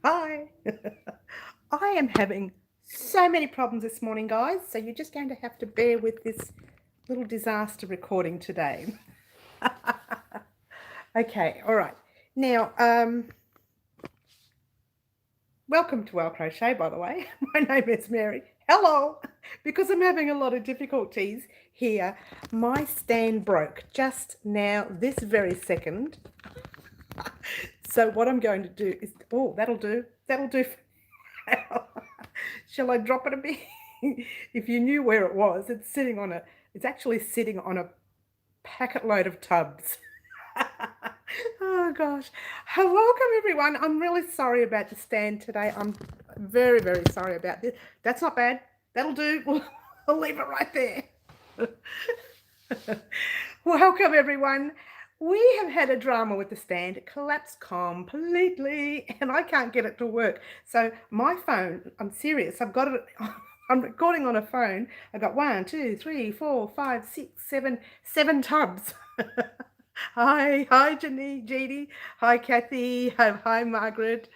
Hi. I am having so many problems this morning, guys, so you're just going to have to bear with this little disaster recording today. Okay, all right. Now, welcome to Our Crochet, by the way. My name is Mary. Hello. Because I'm having a lot of difficulties here, my stand broke just now, this very second. So what I'm going to do is, oh, that'll do. That'll do. Shall I drop it a bit? If you knew where it was, it's actually sitting on a packet load of tubs. Oh gosh. Welcome everyone. I'm really sorry about the stand today. I'm very, very sorry about this. That's not bad. That'll do. We'll leave it right there. Welcome everyone. We have had a drama with the stand. It collapsed completely and I can't get it to work. So my phone, I'm serious, I've got it, I'm recording on a phone. I've got 1, 2, 3, 4, 5, 6, 7 tubs. Hi Jeannie. Hi Kathy. Hi Margaret.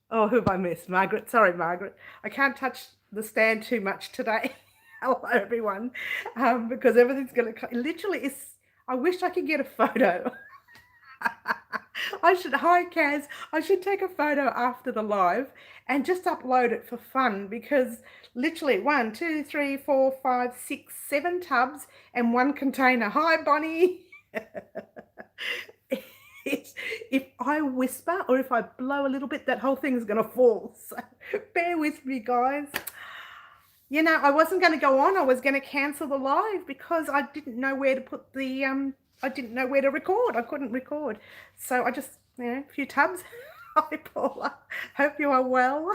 Oh, who have I missed? Margaret. Sorry, Margaret. I can't touch the stand too much today. Hello, everyone. Because everything's going to literally is. I wish I could get a photo. Hi Kaz, I should take a photo after the live and just upload it for fun because literally 1, 2, 3, 4, 5, 6, 7 tubs and 1 container. Hi Bonnie. If I whisper or if I blow a little bit, that whole thing is going to fall. So bear with me, guys. You know, I wasn't going to go on. I was going to cancel the live because I didn't know where to put the, I didn't know where to record. I couldn't record. So I just, a few tubs. Hi, Paula. Hope you are well.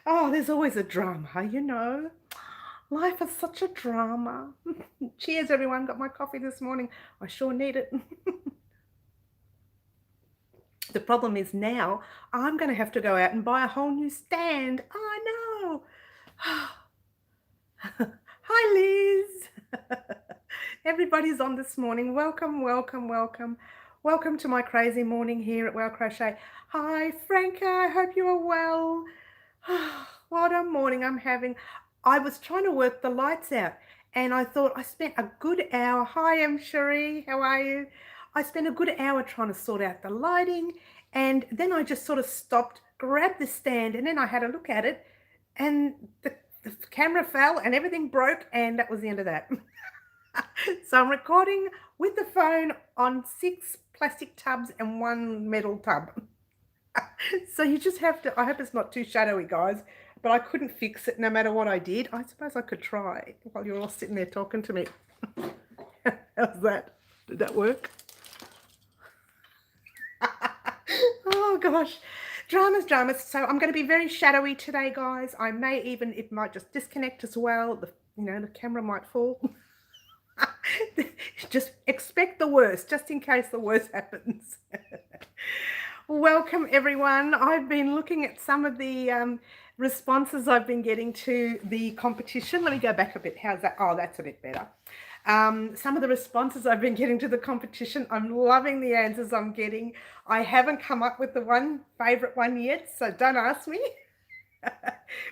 Oh, there's always a drama, you know. Life is such a drama. Cheers, everyone. Got my coffee this morning. I sure need it. The problem is now I'm going to have to go out and buy a whole new stand. Oh, no. Hi, Liz. Everybody's on this morning. Welcome. Welcome to my crazy morning here at Well Crochet. Hi, Franca. I hope you are well. What a morning I'm having. I was trying to work the lights out and I thought I spent a good hour. Hi, Cherie. How are you? I spent a good hour trying to sort out the lighting and then I just sort of stopped, grabbed the stand and then I had a look at it and the camera fell and everything broke and that was the end of that. So I'm recording with the phone on 6 plastic tubs and 1 metal tub. So you just have to, I hope it's not too shadowy, guys, but I couldn't fix it no matter what I did. I suppose I could try while you're all sitting there talking to me. How's that? Did that work? Oh gosh, dramas. So I'm going to be very shadowy today, guys. I may even, it might just disconnect as well. The camera might fall. Just expect the worst, just in case the worst happens. Welcome everyone. I've been looking at some of the responses I've been getting to the competition. Let me go back a bit. How's that? Oh, that's a bit better. Some of the responses I've been getting to the competition, I'm loving the answers I'm getting. I haven't come up with the favorite one yet, so don't ask me.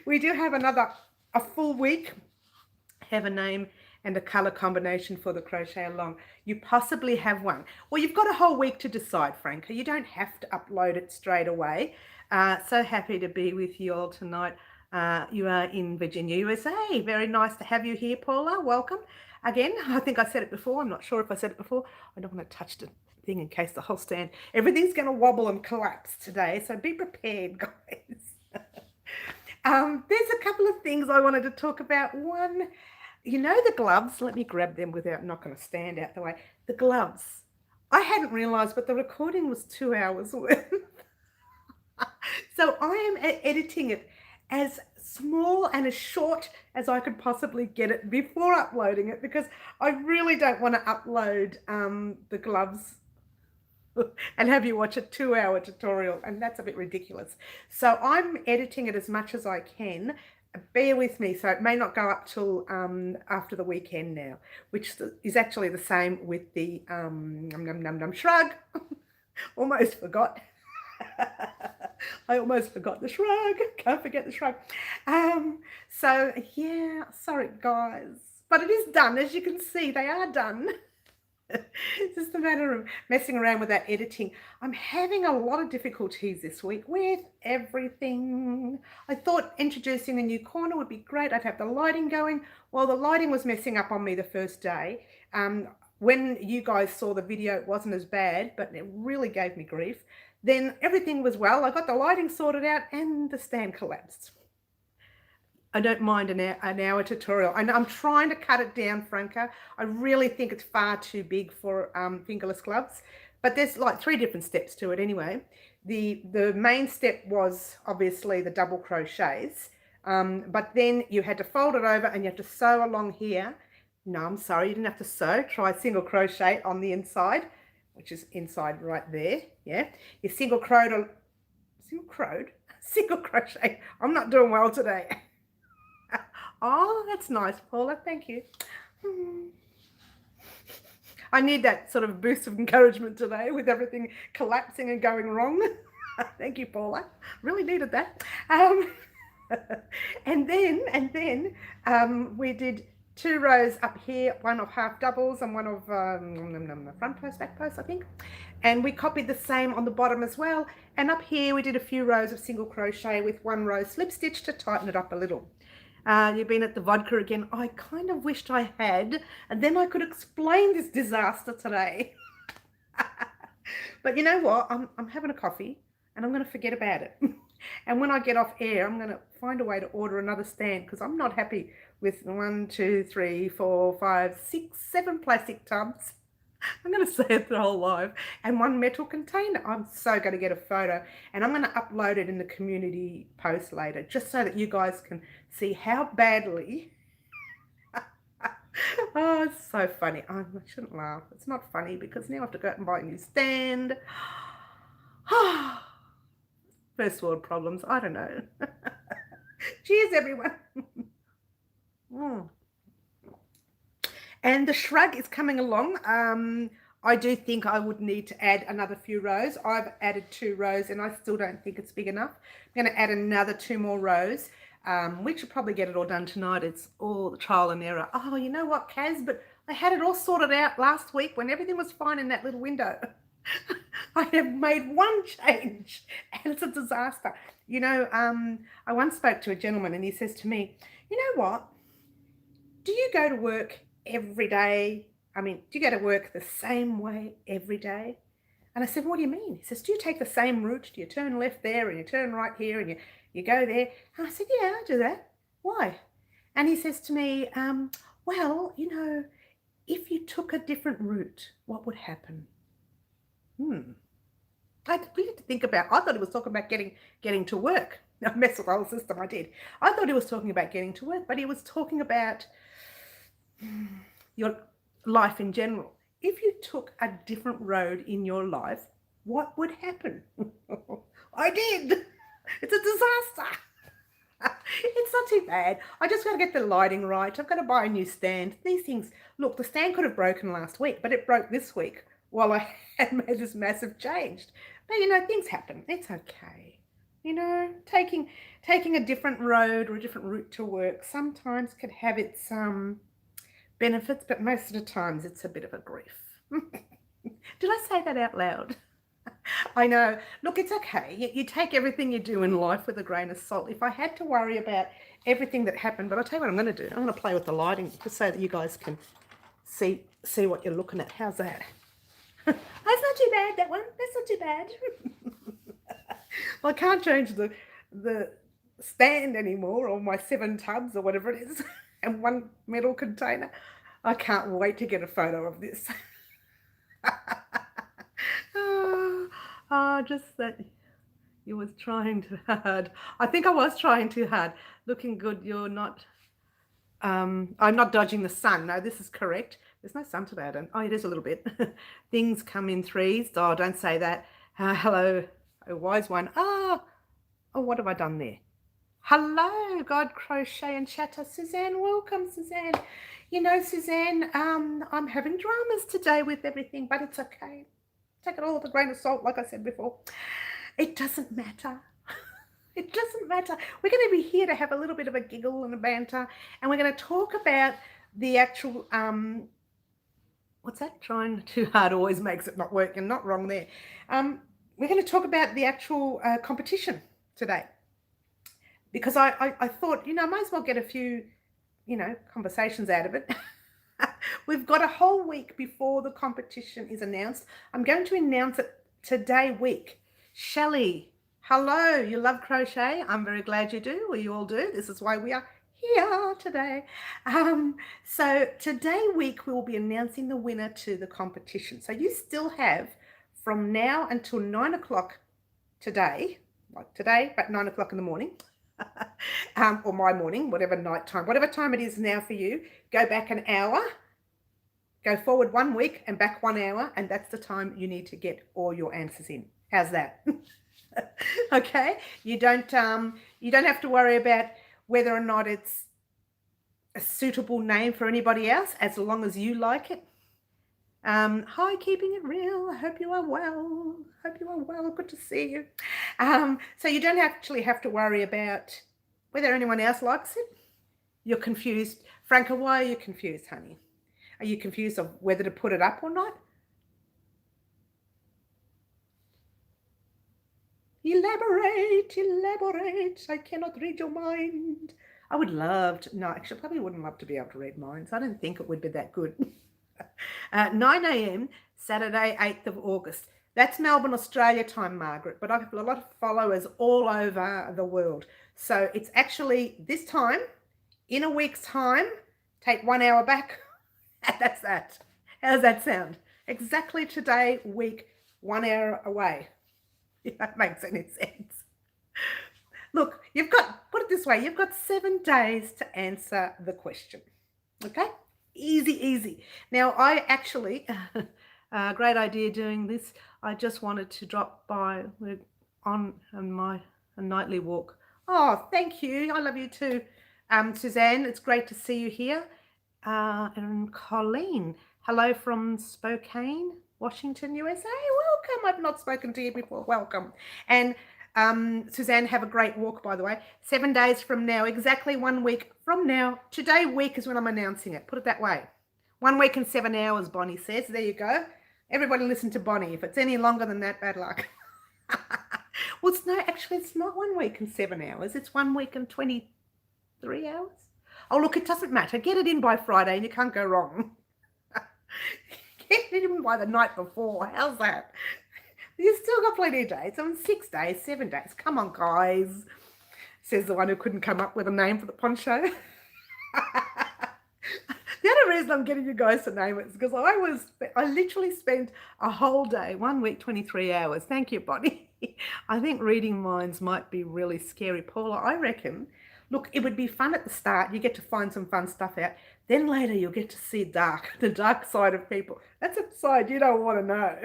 We do have a full week, have a name and a color combination for the crochet along. You possibly have one. Well, you've got a whole week to decide, Franca. You don't have to upload it straight away. So happy to be with you all tonight. You are in Virginia, USA. Very nice to have you here, Paula. Welcome. Again, I think I said it before. I'm not sure if I said it before. I don't want to touch the thing in case the whole stand, everything's going to wobble and collapse today. So be prepared, guys. There's a couple of things I wanted to talk about. One, you know the gloves, let me grab them without knocking a stand out the way. The gloves, I hadn't realized, but the recording was 2 hours worth. So I am editing it as small and as short as I could possibly get it before uploading it because I really don't want to upload the gloves and have you watch a 2-hour tutorial, and that's a bit ridiculous. So I'm editing it as much as I can. Bear with me, so it may not go up till after the weekend now, which is actually the same with the shrug. Almost forgot. I almost forgot the shrug. Can't forget the shrug. So yeah, sorry guys, but it is done. As you can see, they are done. It's just a matter of messing around with that editing. I'm having a lot of difficulties this week with everything. I thought introducing a new corner would be great. I'd have the lighting going. Well, the lighting was messing up on me the first day. When you guys saw the video, it wasn't as bad, but it really gave me grief. Then everything was well. I got the lighting sorted out and the stand collapsed. I don't mind an hour tutorial. And I'm trying to cut it down, Franca. I really think it's far too big for fingerless gloves. But there's like 3 different steps to it anyway. The main step was obviously the double crochets. But then you had to fold it over and you have to sew along here. No, I'm sorry, you didn't have to sew. Try single crochet on the inside, which is inside right there. Yeah. You single crochet. I'm not doing well today. Oh, that's nice, Paula. Thank you. I need that sort of boost of encouragement today with everything collapsing and going wrong. Thank you, Paula. Really needed that. And then we did 2 rows up here, one of half doubles and one of front post, back post, I think. And we copied the same on the bottom as well. And up here we did a few rows of single crochet with 1 row slip stitch to tighten it up a little. You've been at the vodka again. I kind of wished I had, and then I could explain this disaster today. But you know what? I'm having a coffee and I'm going to forget about it. And when I get off air, I'm going to find a way to order another stand because I'm not happy with 1, 2, 3, 4, 5, 6, 7 plastic tubs. I'm going to say it the whole live. And 1 metal container. I'm so going to get a photo and I'm going to upload it in the community post later just so that you guys can see how badly. Oh, it's so funny. I shouldn't laugh. It's not funny because now I have to go out and buy a new stand. First world problems. I don't know. Cheers, everyone. And the shrug is coming along. I do think I would need to add another few rows. I've added 2 rows and I still don't think it's big enough. I'm going to add another 2 more rows. We should probably get it all done tonight. It's all the trial and error. Oh, you know what, Kaz? But I had it all sorted out last week when everything was fine in that little window. I have made 1 change and it's a disaster. You know, I once spoke to a gentleman and he says to me, you know what? Do you go to work every day? I mean, do you go to work the same way every day? And I said, what do you mean? He says, do you take the same route? Do you turn left there and you turn right here and you go there? And I said, yeah, I do that. Why? And he says to me, well, you know, if you took a different route, what would happen? I really had to think about. I thought he was talking about getting to work. I messed with the whole system. I did. I thought he was talking about getting to work, but he was talking about your life in general. If you took a different road in your life, what would happen? I did. It's a disaster. It's not too bad. I just got to get the lighting right. I've got to buy a new stand. These things, look, the stand could have broken last week, but it broke this week while I had made this massive change. But, you know, things happen. It's okay. You know, taking a different road or a different route to work sometimes could have its benefits, but most of the times it's a bit of a grief. Did I say that out loud? I know. Look, it's okay. You take everything you do in life with a grain of salt. If I had to worry about everything that happened, but I'll tell you what I'm going to do. I'm going to play with the lighting just so that you guys can see what you're looking at. How's that? That's not too bad, that one. That's not too bad. Well, I can't change the stand anymore, or my 7 tubs or whatever it is, and 1 metal container. I can't wait to get a photo of this. Just that you was trying too hard. I think I was trying too hard. Looking good. You're not. I'm not dodging the sun. No, this is correct. There's no sun today. Oh, it is a little bit. Things come in 3s. Oh, don't say that. Hello, a wise one. Oh, what have I done there? Hello, God Crochet and Chatter. Suzanne, welcome, Suzanne. You know, Suzanne, I'm having dramas today with everything, but it's okay. Take it all with a grain of salt, like I said before. It doesn't matter. It doesn't matter. We're going to be here to have a little bit of a giggle and a banter, and we're going to talk about the actual, what's that? Trying too hard always makes it not work, and not wrong there. We're going to talk about the actual competition today, because I thought, I might as well get a few, conversations out of it. We've got a whole week before the competition is announced. I'm going to announce it today week. Shelley, hello, you love crochet. I'm very glad you do. We all do. This is why we are here today. So today week we will be announcing the winner to the competition. So you still have from now until 9 o'clock today, like today, but 9 o'clock in the morning, or my morning, whatever night time, whatever time it is now for you, go back an hour, go forward 1 week and back 1 hour, and that's the time you need to get all your answers in. How's that? Okay, you don't have to worry about whether or not it's a suitable name for anybody else, as long as you like it. Hi, keeping it real. I hope you are well. Hope you are well. Good to see you. So you don't actually have to worry about whether anyone else likes it. You're confused. Franca, why are you confused, honey? Are you confused of whether to put it up or not? Elaborate, elaborate. I cannot read your mind. I would love to. No, actually, I probably wouldn't love to be able to read minds. I don't think it would be that good. 9 a.m. Saturday, 8th of August. That's Melbourne, Australia time, Margaret, but I have a lot of followers all over the world. So it's actually this time, in a week's time, take 1 hour back. That's that. How does that sound? Exactly today, week, 1 hour away. If that makes any sense. Look, put it this way, you've got 7 days to answer the question. Okay? Easy, easy. Now, I actually, great idea doing this. I just wanted to drop by on my nightly walk. Oh, thank you. I love you too. Suzanne, it's great to see you here. And Colleen, hello from Spokane, Washington, USA. Welcome. I've not spoken to you before. Welcome. And Suzanne, have a great walk, by the way. 7 days from now, exactly 1 week from now. Today week is when I'm announcing it. Put it that way. 1 week and 7 hours, Bonnie says. There you go. Everybody listen to Bonnie. If it's any longer than that, bad luck. Well, it's not 1 week and 7 hours. It's 1 week and 23 hours. Oh, look, it doesn't matter. Get it in by Friday and you can't go wrong. Get it in by the night before. How's that? You've still got plenty of days. 6 days, 7 days. Come on, guys. Says the one who couldn't come up with a name for the poncho. The only reason I'm getting you guys to name it is because I literally spent a whole day, 1 week, 23 hours. Thank you, Bonnie. I think reading minds might be really scary. Paula, I reckon, look, it would be fun at the start. You get to find some fun stuff out. Then later you'll get to see the dark side of people. That's a side you don't want to know.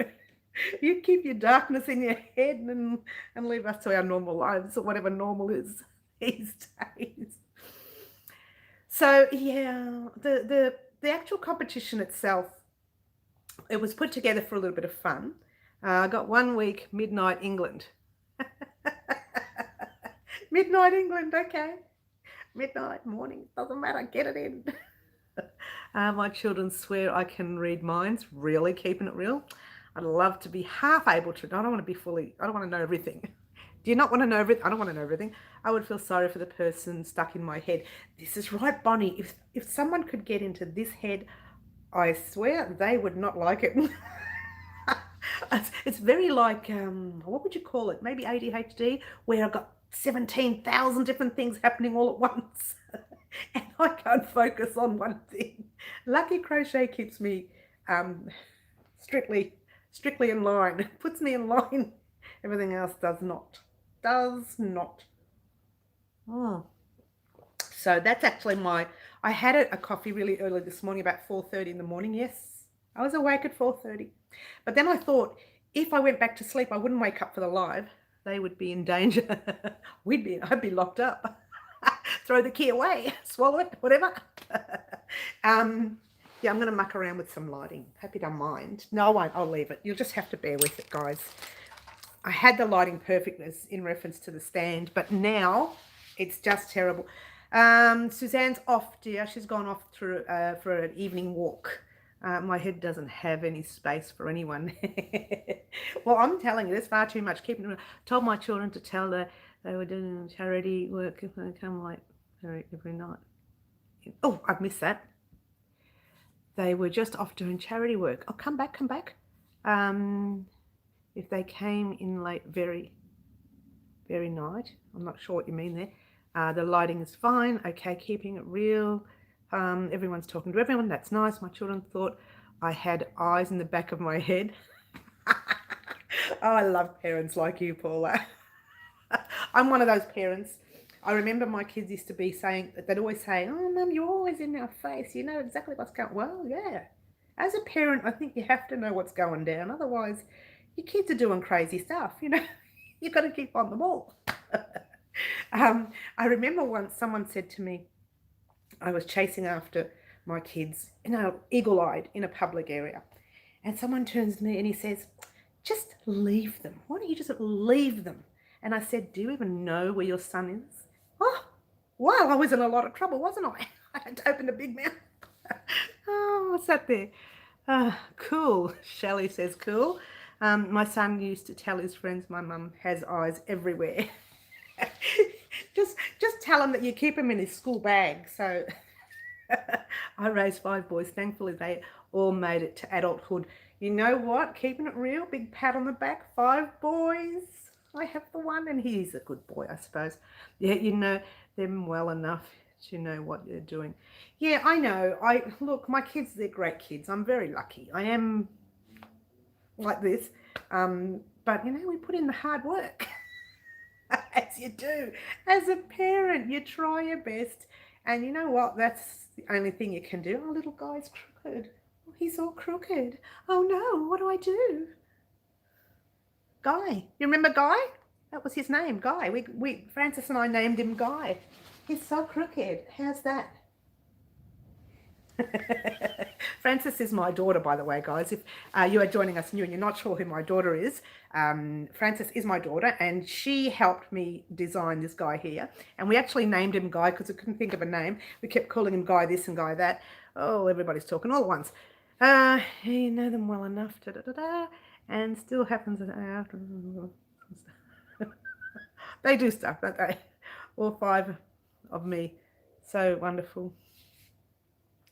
You keep your darkness in your head and leave us to our normal lives, or whatever normal is these days. So yeah, the actual competition itself, it was put together for a little bit of fun. I got 1 week, midnight England. Midnight England, okay. Midnight, morning, doesn't matter, get it in. My children swear I can read minds, really keeping it real. I'd love to be half able to. I don't want to know everything. Do you not want to know everything? I don't want to know everything. I would feel sorry for the person stuck in my head. This is right, Bonnie. If someone could get into this head, I swear they would not like it. It's very like, what would you call it? Maybe ADHD, where I've got 17,000 different things happening all at once. And I can't focus on one thing. Lucky Crochet keeps me strictly in line. Puts me in line. Everything else does not. Oh. So that's actually I had a coffee really early this morning, about 4:30 in the morning. Yes, I was awake at 4:30. But then I thought, if I went back to sleep, I wouldn't wake up for the live. They would be in danger. I'd be locked up. Throw the key away, swallow it, whatever. Yeah, I'm going to muck around with some lighting. Hope you don't mind. No, I won't. I'll leave it. You'll just have to bear with it, guys. I had the lighting perfectness in reference to the stand, but now it's just terrible. Suzanne's off, dear. She's gone off for an evening walk. My head doesn't have any space for anyone. Well, I'm telling you, there's far too much. Told my children to tell her they were doing charity work if they come like every night. Oh, I've missed that. They were just off doing charity work. Oh, come back. If they came in late, very night. I'm not sure what you mean there. The lighting is fine. Okay, keeping it real. Everyone's talking to everyone. That's nice. My children thought I had eyes in the back of my head. Oh, I love parents like you, Paula. I'm one of those parents. I remember my kids used to be saying, they'd always say, oh, Mum, you're always in our face. You know exactly what's going on. Well, yeah. As a parent, I think you have to know what's going down. Otherwise, your kids are doing crazy stuff, you know. You've got to keep on the ball. I remember once someone said to me, I was chasing after my kids, eagle-eyed in a public area. And someone turns to me and he says, just leave them. Why don't you just leave them? And I said, do you even know where your son is? Oh, wow, I was in a lot of trouble, wasn't I? I had to open a big mouth. Oh, what's that there? Cool. Shelley says cool. My son used to tell his friends my mum has eyes everywhere. just tell him that you keep him in his school bag. So I raised 5 boys. Thankfully, they all made it to adulthood. You know what? Keeping it real, big pat on the back. 5 boys. I have the one, and he's a good boy, I suppose. Yeah, you know them well enough to know what they're doing. Yeah, I know. Look, my kids, they're great kids. I'm very lucky. I am like this. But, you know, we put in the hard work. As you do. As a parent, you try your best. And you know what? That's the only thing you can do. Oh, little guy's crooked. Oh, he's all crooked. Oh, no. What do I do? Guy. You remember Guy? That was his name, Guy. Francis and I named him Guy. He's so crooked. How's that? Francis is my daughter, by the way, guys. If you are joining us new and you're not sure who my daughter is, Francis is my daughter, and she helped me design this guy here. And we actually named him Guy because we couldn't think of a name. We kept calling him Guy this and Guy that. Oh, everybody's talking all at once. You know them well enough, and still happens after. They do stuff, don't they? All 5 of me. So wonderful.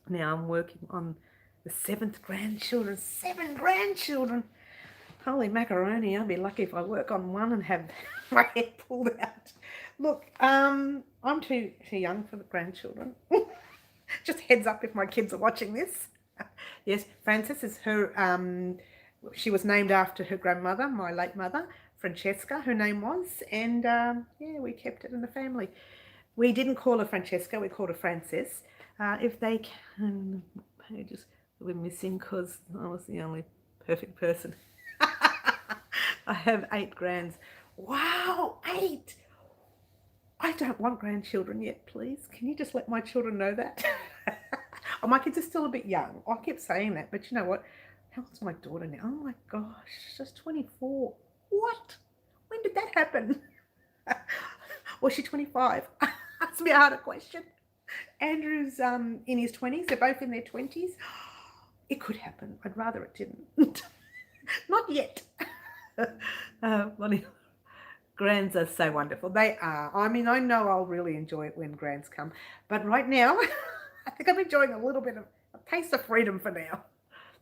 Now I'm working on the 7th grandchildren. 7 grandchildren. Holy macaroni. I'll be lucky if I work on one and have my head pulled out. Look, I'm too young for the grandchildren. Just heads up if my kids are watching this. Yes, Frances is her, she was named after her grandmother, my late mother, Francesca, her name was. And yeah, we kept it in the family. We didn't call her Francesca, we called her Frances. If they can, pages we're missing because I was the only perfect person. I have 8 grands. Wow, 8! I don't want grandchildren yet, please. Can you just let my children know that? Oh, my kids are still a bit young. I kept saying that, but you know what? How old's my daughter now? Oh my gosh, she's 24. What? When did that happen? Was she 25? Ask me a harder question. Andrew's in his 20s. They're both in their 20s. It could happen. I'd rather it didn't. Not yet. Funny. Grands are so wonderful. They are. I mean, I know I'll really enjoy it when grands come. But right now, I think I'm enjoying a little bit of a taste of freedom for now.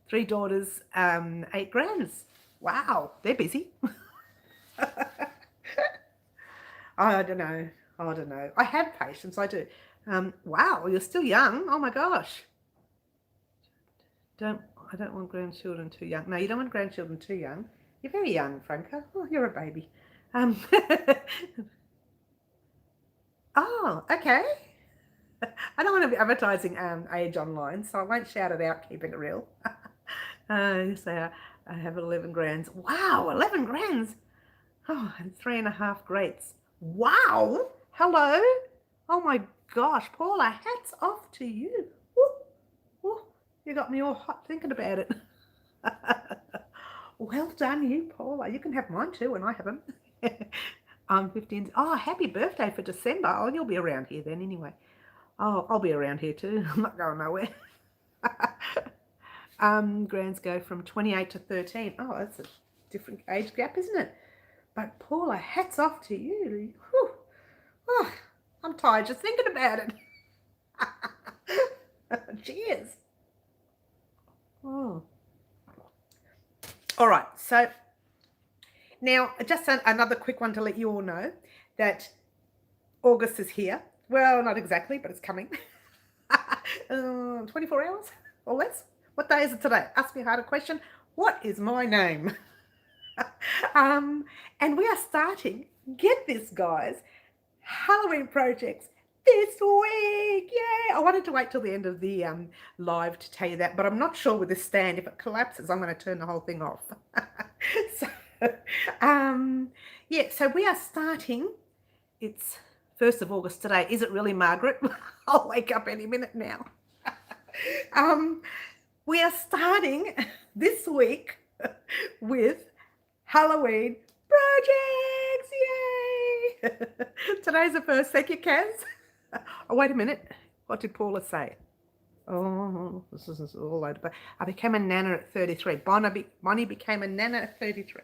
3 daughters, 8 grands. Wow, they're busy. I don't know. I have patience. I do. Wow, you're still young. Oh my gosh. I don't want grandchildren too young. No, you don't want grandchildren too young. You're very young, Franca. Oh, you're a baby. Oh, okay. I don't want to be advertising age online, so I won't shout it out, keeping it real. So I have 11 grands. Wow, 11 grands. Oh, and 3.5 greats. Wow. Hello. Oh my gosh, Paula, hats off to you. Woo, woo. You got me all hot thinking about it. Well done, you, Paula. You can have mine too, and I haven't. I'm 15. Oh, happy birthday for December. Oh, you'll be around here then anyway. Oh, I'll be around here too. I'm not going nowhere. Grands go from 28 to 13. Oh, that's a different age gap, isn't it? But Paula, hats off to you. Whew. Oh, I'm tired just thinking about it. Cheers. Oh. All right, so now just another quick one to let you all know that August is here. Well, not exactly, but it's coming. 24 hours or less. What day is it today? Ask me a harder question. What is my name? And we are starting, get this guys, Halloween projects this week. Yay! I wanted to wait till the end of the live to tell you that, but I'm not sure with this stand. If it collapses, I'm going to turn the whole thing off. So, yeah, so we are starting. It's 1st of August today. Is it really, Margaret? I'll wake up any minute now. We are starting this week with Halloween projects. Yay! Today's the first. Thank you, Kaz. Oh, wait a minute. What did Paula say? Oh, this is all loaded. But I became a nana at 33. Bonnie became a nana at 33.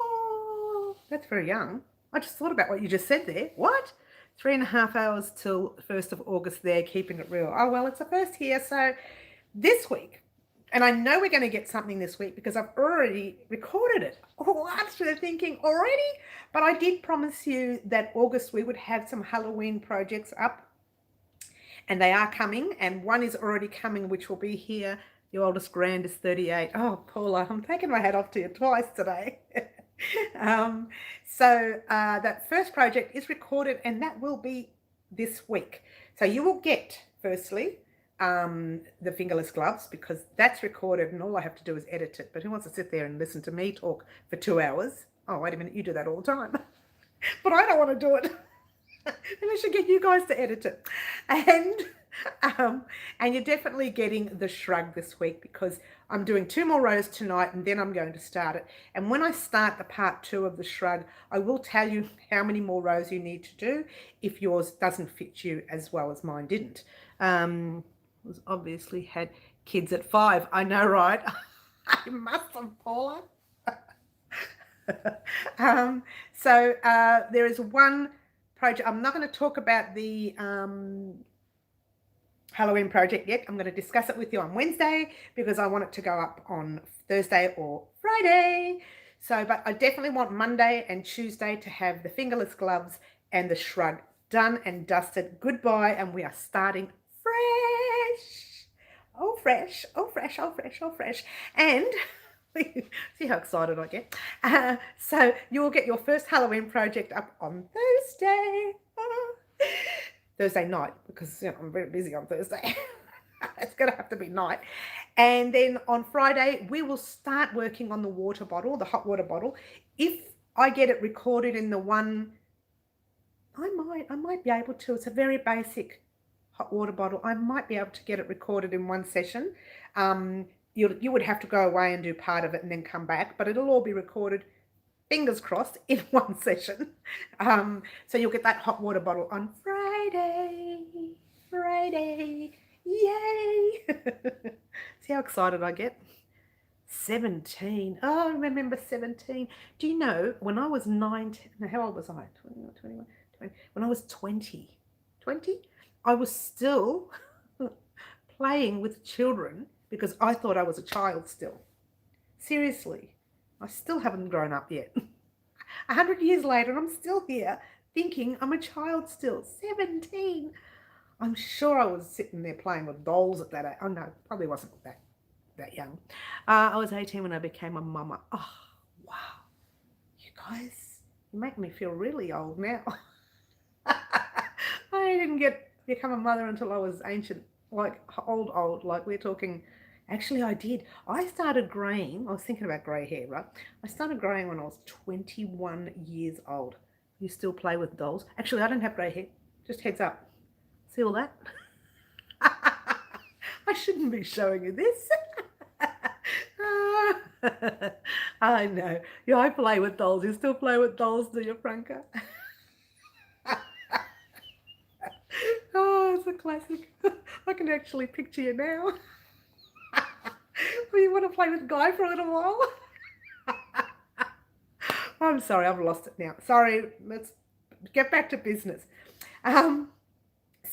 Oh, that's very young. I just thought about what you just said there. What? 3.5 hours till 1st of August there, keeping it real. Oh, well, it's the first here. So this week, and I know we're going to get something this week because I've already recorded it. What? They're thinking already? But I did promise you that August we would have some Halloween projects up. And they are coming. And one is already coming, which will be here. The oldest grand is 38. Oh, Paula, I'm taking my hat off to you twice today. So that first project is recorded and that will be this week. So you will get, firstly, the Fingerless Gloves because that's recorded and all I have to do is edit it. But who wants to sit there and listen to me talk for 2 hours? Oh, wait a minute, you do that all the time. But I don't want to do it. Maybe I should get you guys to edit it. And you're definitely getting the shrug this week because I'm doing 2 more rows tonight and then I'm going to start it. And when I start the part 2 of the shrug, I will tell you how many more rows you need to do if yours doesn't fit you as well as mine didn't. Was obviously had kids at 5. I know, right? I must have, Paula. So there is one project. I'm not going to talk about the Halloween project yet. I'm going to discuss it with you on Wednesday because I want it to go up on Thursday or Friday. So, but I definitely want Monday and Tuesday to have the Fingerless Gloves and the shrug done and dusted. Goodbye, and we are starting fresh. Oh, fresh. Oh, fresh. Oh, fresh. Oh, fresh. And see how excited I get. So you will get your first Halloween project up on Thursday. Thursday night because I'm very busy on Thursday. It's going to have to be night. And then on Friday, we will start working on the water bottle, the hot water bottle. If I get it recorded in the one, I might be able to. It's a very basic hot water bottle. I might be able to get it recorded in one session. You would have to go away and do part of it and then come back, but it'll all be recorded, fingers crossed, in one session. So you'll get that hot water bottle on Friday. Yay! See how excited I get? 17. Oh, I remember 17. Do you know, when I was 19, how old was I? 21, 20. When I was 20, I was still playing with children because I thought I was a child still. Seriously, I still haven't grown up yet. 100 years later, I'm still here thinking I'm a child still. 17. I'm sure I was sitting there playing with dolls at that age. Oh no, probably wasn't that young. I was 18 when I became a mama. Oh, wow. You guys, you make me feel really old now. I didn't become a mother until I was ancient, like old, like we're talking. Actually, I did. I started graying. I was thinking about grey hair, right? I started graying when I was 21 years old. You still play with dolls? Actually, I don't have grey hair. Just heads up. See all that? I shouldn't be showing you this. I know. Yeah, I play with dolls. You still play with dolls, do you, Franca? Oh, it's a classic. I can actually picture you now. Well, you want to play with Guy for a little while? I'm sorry, I've lost it now. Sorry, let's get back to business. Um,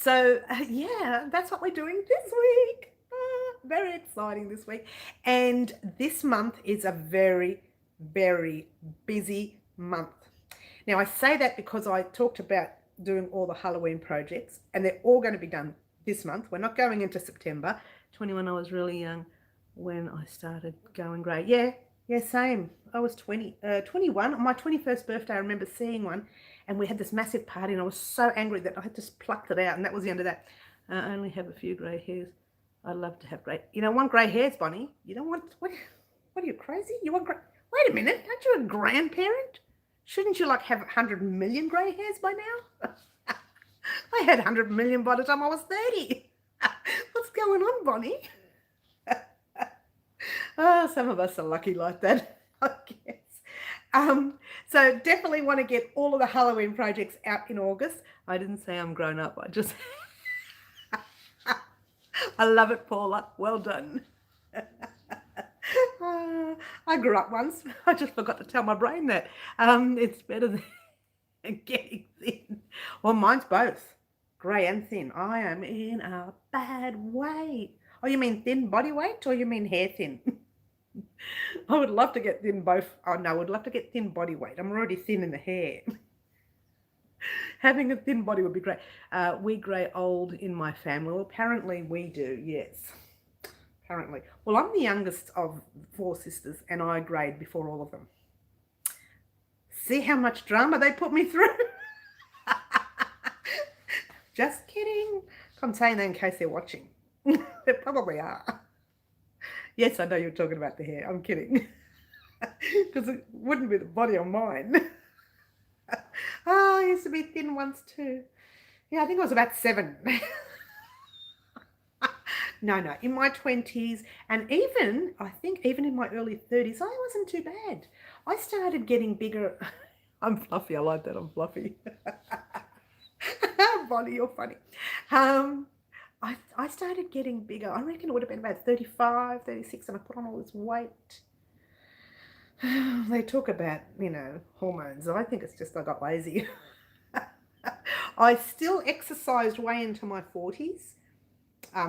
yeah, that's what we're doing this week. Very exciting this week. And this month is a very, very busy month. Now, I say that because I talked about doing all the Halloween projects, and they're all going to be done this month. We're not going into September. 21, I was really young when I started going grey. Yeah, same. I was 21. On my 21st birthday, I remember seeing one, and we had this massive party, and I was so angry that I just plucked it out, and that was the end of that. I only have a few grey hairs. I'd love to have grey. You don't want grey hairs, Bonnie. You don't want... What are you, crazy? You want grey... Wait a minute. Aren't you a grandparent? Shouldn't you, like, have 100 million grey hairs by now? I had 100 million by the time I was 30. What's going on, Bonnie? Oh, some of us are lucky like that, I guess. So definitely want to get all of the Halloween projects out in August. I didn't say I'm grown up. I just... I love it, Paula. Well done. I grew up once. I just forgot to tell my brain that. It's better than getting thin. Well, mine's both. Grey and thin. I am in a bad way. Oh, you mean thin body weight or you mean hair thin? I would love to get thin both. Oh, no, I would love to get thin body weight. I'm already thin in the hair. Having a thin body would be great. We grey old in my family. Well, apparently we do, yes. Apparently. Well, I'm the youngest of 4 sisters, and I greyed before all of them. See how much drama they put me through? Just kidding. I'm saying that in case they're watching. They probably are. Yes, I know you're talking about the hair. I'm kidding. Because it wouldn't be the body on mine. Oh, I used to be thin once too. Yeah, I think I was about 7. No, in my 20s, and even, I think even in my early 30s, I wasn't too bad. I started getting bigger. I'm fluffy, I like that, I'm fluffy. Bonnie, you're funny. I started getting bigger. I reckon it would have been about 35, 36, and I put on all this weight. They talk about, hormones. I think it's just I got lazy. I still exercised way into my 40s.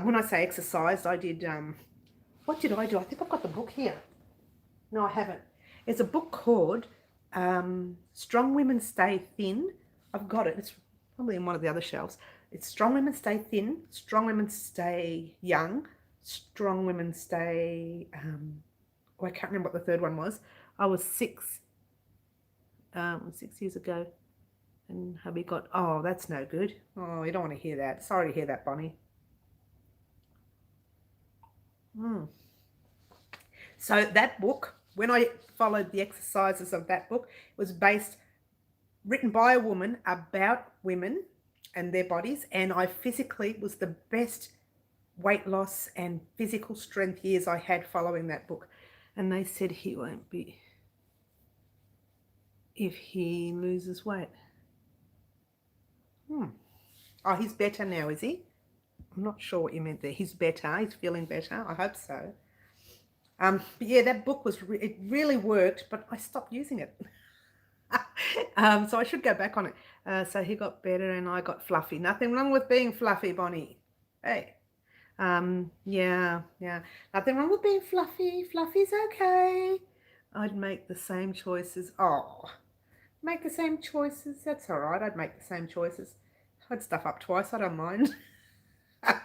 When I say exercised, I did, what did I do? I think I've got the book here. No, I haven't. It's a book called Strong Women Stay Thin. I've got it. It's probably in one of the other shelves. It's Strong Women Stay Thin, Strong Women Stay Young, Strong Women Stay, I can't remember what the third one was. I was 6 years ago, and hubby got, oh, that's no good. Oh, you don't want to hear that. Sorry to hear that, Bonnie. So that book, when I followed the exercises of that book, it was written by a woman about women and their bodies, and I physically was the best weight loss and physical strength years I had following that book. And they said he won't be if he loses weight. Oh, he's better now, is he? I'm not sure what you meant there. He's better. He's feeling better. I hope so. But yeah, that book it really worked, but I stopped using it. So I should go back on it. So he got better and I got fluffy. Nothing wrong with being fluffy, Bonnie. Hey. Yeah. Nothing wrong with being fluffy. Fluffy's okay. I'd make the same choices. Oh, make the same choices. That's all right. I'd make the same choices. I'd stuff up twice. I don't mind. I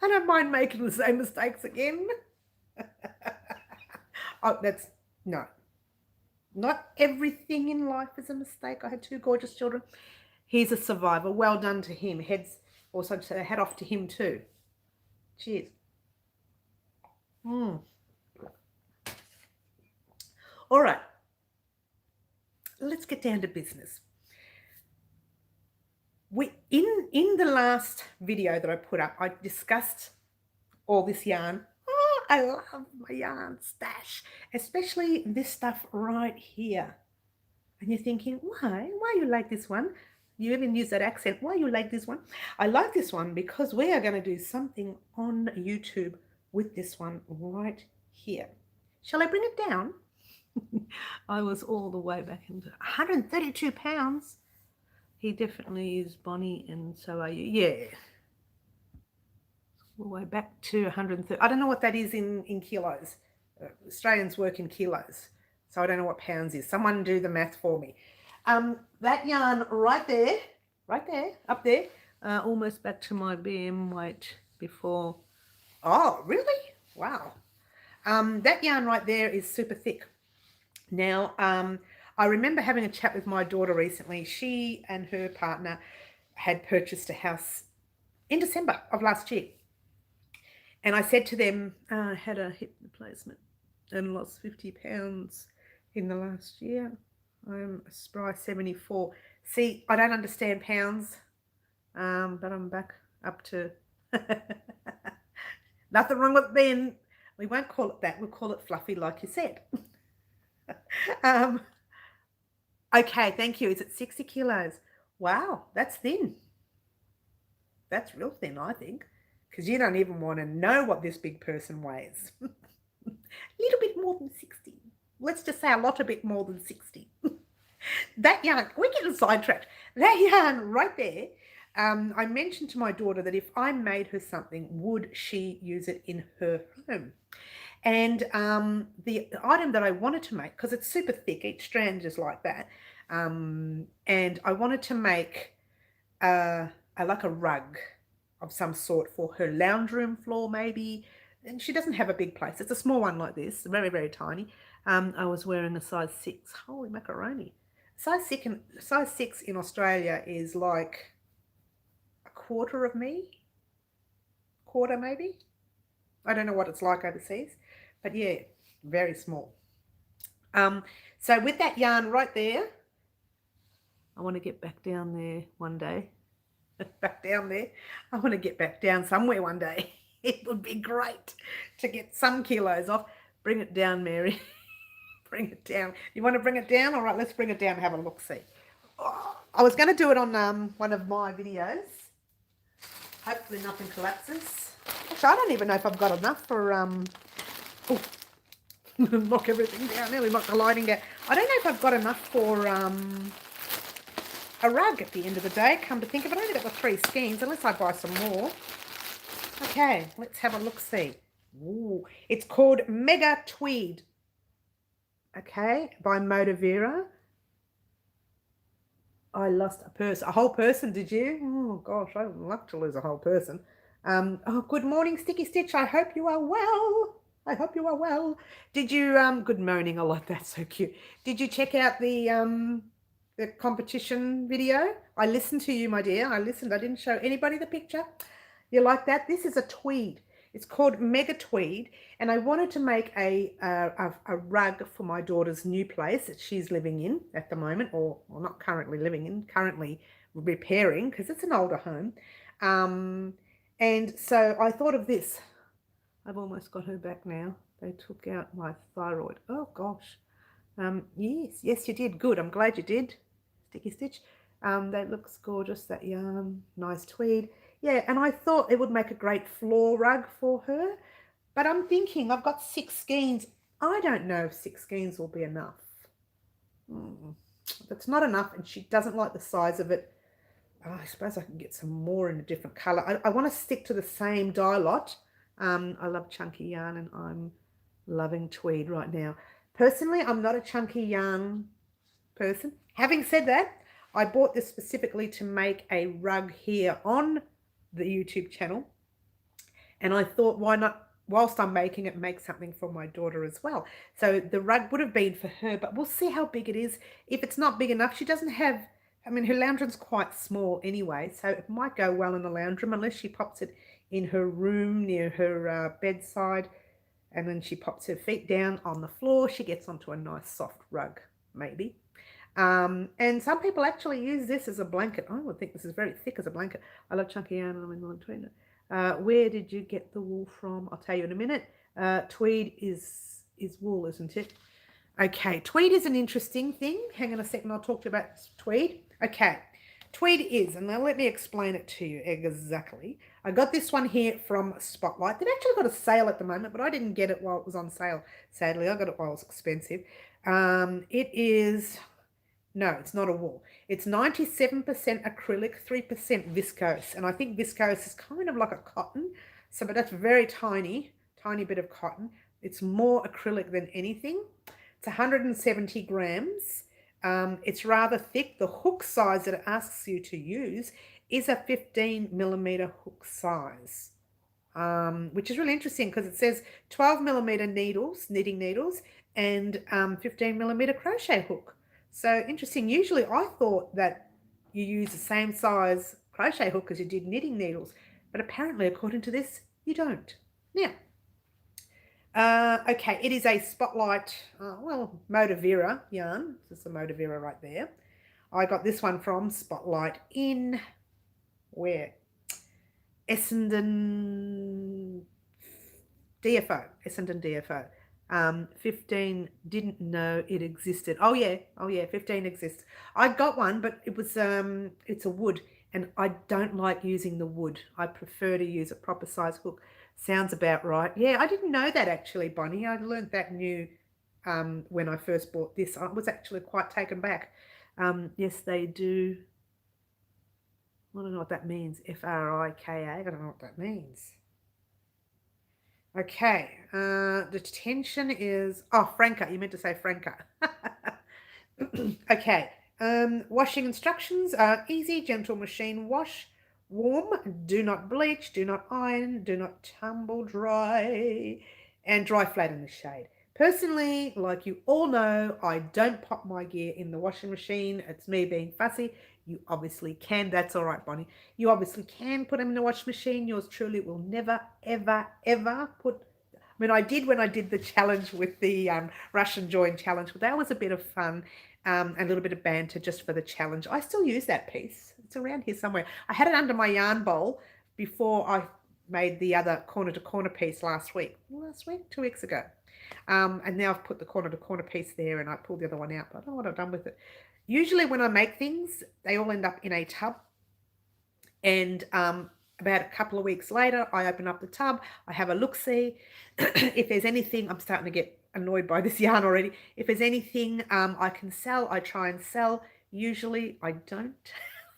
don't mind making the same mistakes again. Oh, no. Not everything in life is a mistake. I had 2 gorgeous children. He's a survivor. Well done to him. Head off to him too. Cheers. All right. Let's get down to business. In the last video that I put up, I discussed all this yarn. I love my yarn stash, especially this stuff right here. And you're thinking, why you like this one? You even use that accent. Why you like this one? I like this one because we are going to do something on YouTube with this one right here. Shall I bring it down? I was all the way back into 132 pounds. He definitely is Bonnie, and so are you. Yeah. All the way back to 130. I don't know what that is in kilos. Australians work in kilos, so I don't know what pounds is. Someone do the math for me. That yarn right there, up there, almost back to my BM weight before. Oh, really? Wow. That yarn right there is super thick. Now, I remember having a chat with my daughter recently. She and her partner had purchased a house in December of last year. And I said to them, I had a hip replacement and lost 50 pounds in the last year. I'm a spry 74. See, I don't understand pounds, but I'm back up to nothing wrong with being, we won't call it that, we'll call it fluffy like you said. Okay, thank you. Is it 60 kilos? Wow, that's thin. That's real thin, I think, because you don't even want to know what this big person weighs. A little bit more than 60. Let's just say a bit more than 60. That yarn, we're getting sidetracked. That yarn right there, I mentioned to my daughter that if I made her something, would she use it in her home? And the item that I wanted to make, because it's super thick, each strand is like that, and I wanted to make like a rug of some sort for her lounge room floor maybe. And she doesn't have a big place. It's a small one like this, very, very tiny. I was wearing a size 6. Holy macaroni. Size 6 in Australia is like a quarter of me. Quarter maybe. I don't know what it's like overseas. But yeah, very small. So with that yarn right there, I want to get back down there one day. Back down there. I want to get back down somewhere one day. It would be great to get some kilos off. Bring it down, Mary. Bring it down. You want to bring it down? All right, let's bring it down and have a look-see. Oh, I was going to do it on one of my videos. Hopefully nothing collapses. Actually, I don't even know if I've got enough for... Oh, knock everything down. Nearly knocked the lighting down. I don't know if I've got enough for a rug at the end of the day. Come to think of it, I only got the 3 skeins, unless I buy some more. Okay, let's have a look-see. Ooh, it's called Mega Tweed. Okay, by Motivera. I lost a whole person, did you? Oh, gosh, I would love to lose a whole person. Oh, good morning, Sticky Stitch. I hope you are well. I hope you are well. Did you, good morning, I like that, so cute. Did you check out the competition video? I listened to you, my dear. I listened. I didn't show anybody the picture. You like that? This is a tweed. It's called Mega Tweed, and I wanted to make a rug for my daughter's new place that she's living in at the moment, or not currently living in, currently repairing, because it's an older home. And so I thought of this. I've almost got her back now. They took out my thyroid. Oh, gosh. Yes, you did. Good. I'm glad you did. Sticky Stitch. That looks gorgeous, that yarn. Nice tweed. Yeah, and I thought it would make a great floor rug for her. But I'm thinking, I've got 6 skeins. I don't know if 6 skeins will be enough. If it's not enough and she doesn't like the size of it, I suppose I can get some more in a different colour. I want to stick to the same dye lot. I love chunky yarn, and I'm loving tweed right now. Personally, I'm not a chunky yarn person. Having said that, I bought this specifically to make a rug here on the YouTube channel. And I thought, why not, whilst I'm making it, make something for my daughter as well. So the rug would have been for her, but we'll see how big it is. If it's not big enough, she doesn't have, I mean, her lounge room's quite small anyway, so it might go well in the lounge room unless she pops it in her room near her bedside, and then she pops her feet down on the floor. She gets onto a nice soft rug, maybe. And some people actually use this as a blanket. I would think this is very thick as a blanket. I love chunky yarn, and I'm in the between it. Where did you get the wool from? I'll tell you in a minute. Tweed is wool, isn't it? Okay, tweed is an interesting thing. Hang on a second, I'll talk to you about tweed. Okay, tweed is, and now let me explain it to you exactly. I got this one here from Spotlight. They've actually got a sale at the moment, but I didn't get it while it was on sale, sadly. I got it while it was expensive. It is, no, it's not a wool. It's 97% acrylic, 3% viscose. And I think viscose is kind of like a cotton. So, but that's very tiny, tiny bit of cotton. It's more acrylic than anything. It's 170 grams. It's rather thick. The hook size that it asks you to use is a 15 millimeter hook size, which is really interesting because it says 12 millimeter needles, knitting needles, and 15 millimeter crochet hook. So interesting. Usually I thought that you use the same size crochet hook as you did knitting needles, but apparently according to this, you don't. Now, okay, it is a Spotlight, Motivera yarn. This is a Motivera right there. I got this one from Spotlight in, where? Essendon DFO. 15, didn't know it existed. Oh yeah, 15 exists. I got one, but it was, it's a wood, and I don't like using the wood. I prefer to use a proper size hook. Sounds about right. Yeah, I didn't know that actually, Bonnie. I learned that new when I first bought this. I was actually quite taken back. Yes, they do. I don't know what that means. Frika. I don't know what that means. Okay. The tension is, oh, Franca. You meant to say Franca. Okay. Washing instructions are easy, gentle machine wash. Warm, do not bleach, do not iron, do not tumble dry, and dry flat in the shade. Personally, like you all know, I don't pop my gear in the washing machine. It's me being fussy. You obviously can. That's all right, Bonnie. You obviously can put them in the washing machine. Yours truly will never, ever, ever put... I mean, I did when I did the challenge with the Russian join challenge, but that was a bit of fun. A little bit of banter just for the challenge. I still use that piece. It's around here somewhere. I had it under my yarn bowl before I made the other corner to corner piece last week. 2 weeks ago. And now I've put the corner to corner piece there, and I pulled the other one out, but I don't know what I've done with it. Usually when I make things, they all end up in a tub. And about a couple of weeks later, I open up the tub. I have a look-see. If there's anything, I'm starting to get annoyed by this yarn already. If there's anything I can sell, I try and sell. Usually I don't.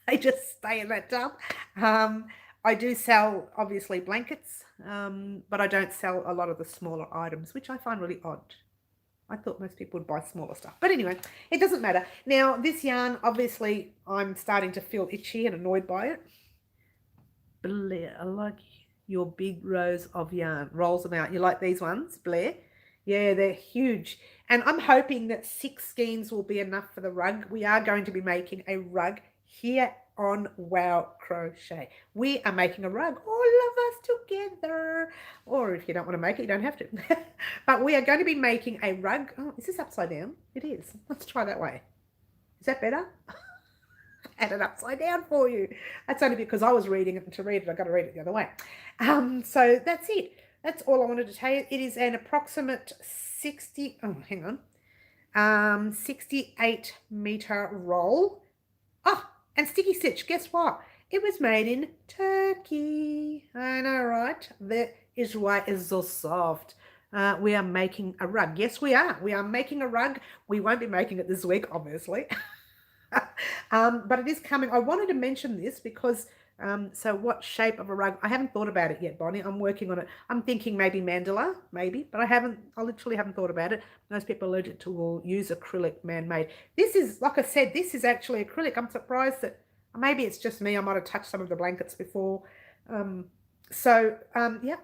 They just stay in that tub. I do sell obviously blankets, but I don't sell a lot of the smaller items, which I find really odd. I thought most people would buy smaller stuff, but anyway, it doesn't matter. Now this yarn, obviously I'm starting to feel itchy and annoyed by it. Blair, I like your big rows of yarn. Rolls them out. You like these ones, Blair? Yeah, they're huge. And I'm hoping that 6 skeins will be enough for the rug. We are going to be making a rug here on Wow Crochet. We are making a rug, all of us together. Or if you don't want to make it, you don't have to. But we are going to be making a rug. Oh, is this upside down? It is. Let's try that way. Is that better? Add it upside down for you. That's only because I was reading it, and to read it, I've got to read it the other way. So that's it. That's all I wanted to tell you. It is an approximate 68 meter roll. Oh, and sticky stitch. Guess what? It was made in Turkey. I know, right? That is why it's so soft. We are making a rug. Yes, we are. We are making a rug. We won't be making it this week, obviously. But it is coming. I wanted to mention this because, so what shape of a rug? I haven't thought about it yet, Bonnie. I'm working on it. I'm thinking maybe mandala, maybe, but I literally haven't thought about it. Most people allergic to will use acrylic man-made. This is, like I said, this is actually acrylic. I'm surprised that maybe it's just me. I might have touched some of the blankets before. Yeah.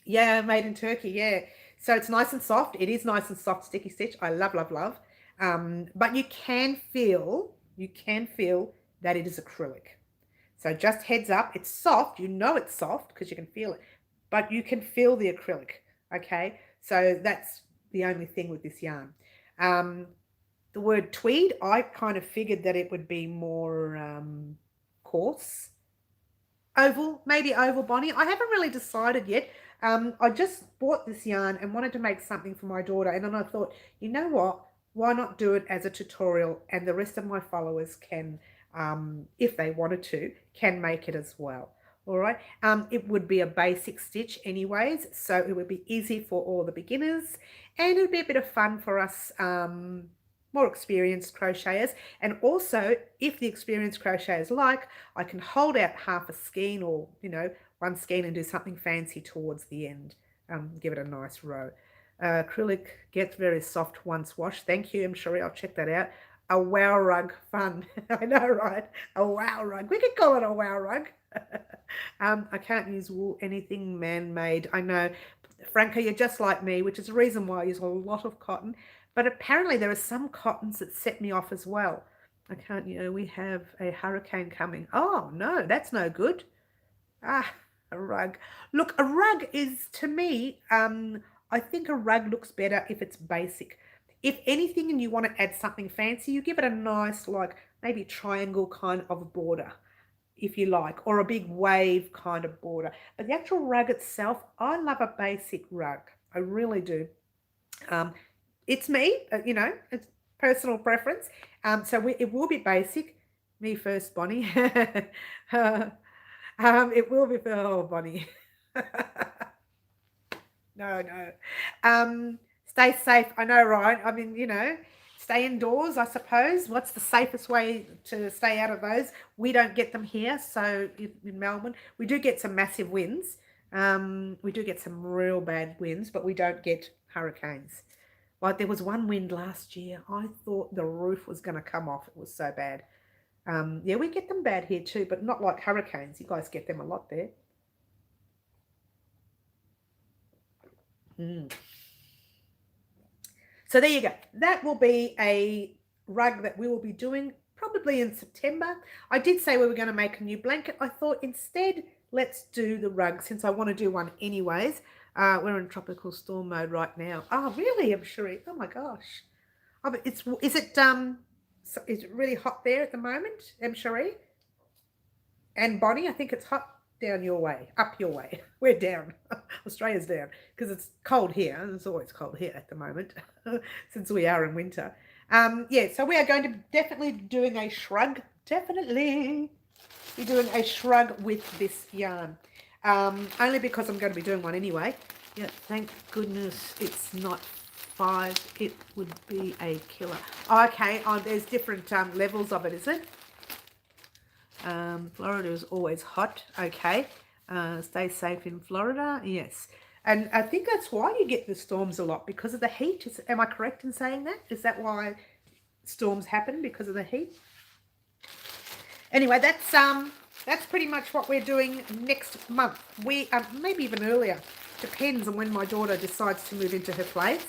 Yeah, made in Turkey, yeah. So it's nice and soft. It is nice and soft, sticky stitch. I love, love, love. But you can feel that it is acrylic. So just heads up, it's soft. You know it's soft because you can feel it, but you can feel the acrylic, okay? So that's the only thing with this yarn. The word tweed, I kind of figured that it would be more coarse. Oval, maybe oval, Bonnie. I haven't really decided yet. I just bought this yarn and wanted to make something for my daughter. And then I thought, you know what? Why not do it as a tutorial? And the rest of my followers can, if they wanted to, can make it as well. All right. It would be a basic stitch anyways, so it would be easy for all the beginners, and it would be a bit of fun for us more experienced crocheters. And also, if the experienced crocheters like, I can hold out half a skein, or one skein, and do something fancy towards the end. Give it a nice row. Acrylic gets very soft once washed. Thank you, Cherie. I'll check that out. A wow rug, fun. I know, right? A wow rug. We could call it a wow rug. I can't use wool, anything man-made. I know, Franca, you're just like me, which is the reason why I use a lot of cotton. But apparently there are some cottons that set me off as well. I can't, we have a hurricane coming. Oh, no, that's no good. Ah, a rug. Look, a rug is, to me, I think a rug looks better if it's basic. If anything and you want to add something fancy, you give it a nice, like, maybe triangle kind of border, if you like, or a big wave kind of border. But the actual rug itself, I love a basic rug. I really do. It's me, it's personal preference. So it will be basic. Me first, Bonnie. It will be, oh, Bonnie. No. Stay safe. I know, right? I mean, stay indoors, I suppose. What's the safest way to stay out of those? We don't get them here. So in Melbourne, we do get some massive winds. We do get some real bad winds, but we don't get hurricanes. Like, there was one wind last year. I thought the roof was going to come off. It was so bad. Yeah, we get them bad here too, but not like hurricanes. You guys get them a lot there. So there you go. That will be a rug that we will be doing probably in September. I did say we were going to make a new blanket. I thought instead, let's do the rug, since I want to do one anyways. We're in tropical storm mode right now. Oh, really? I'm sure. Oh my gosh. Oh, but is it really hot there at the moment, Cherie? And Bonnie, I think it's hot down your way, up your way. We're down. Australia's down because it's cold here, and it's always cold here at the moment since we are in winter. Yeah, so we are going to definitely be doing a shrug. Definitely be doing a shrug with this yarn. Only because I'm going to be doing one anyway. Yeah, thank goodness it's not 5. It would be a killer. Oh, okay. Oh, there's different levels of it, is it? Florida is always hot. Okay. Stay safe in Florida. Yes. And I think that's why you get the storms a lot, because of the heat. Am I correct in saying that? Is that why storms happen, because of the heat? Anyway, that's pretty much what we're doing next month. We maybe even earlier. Depends on when my daughter decides to move into her place.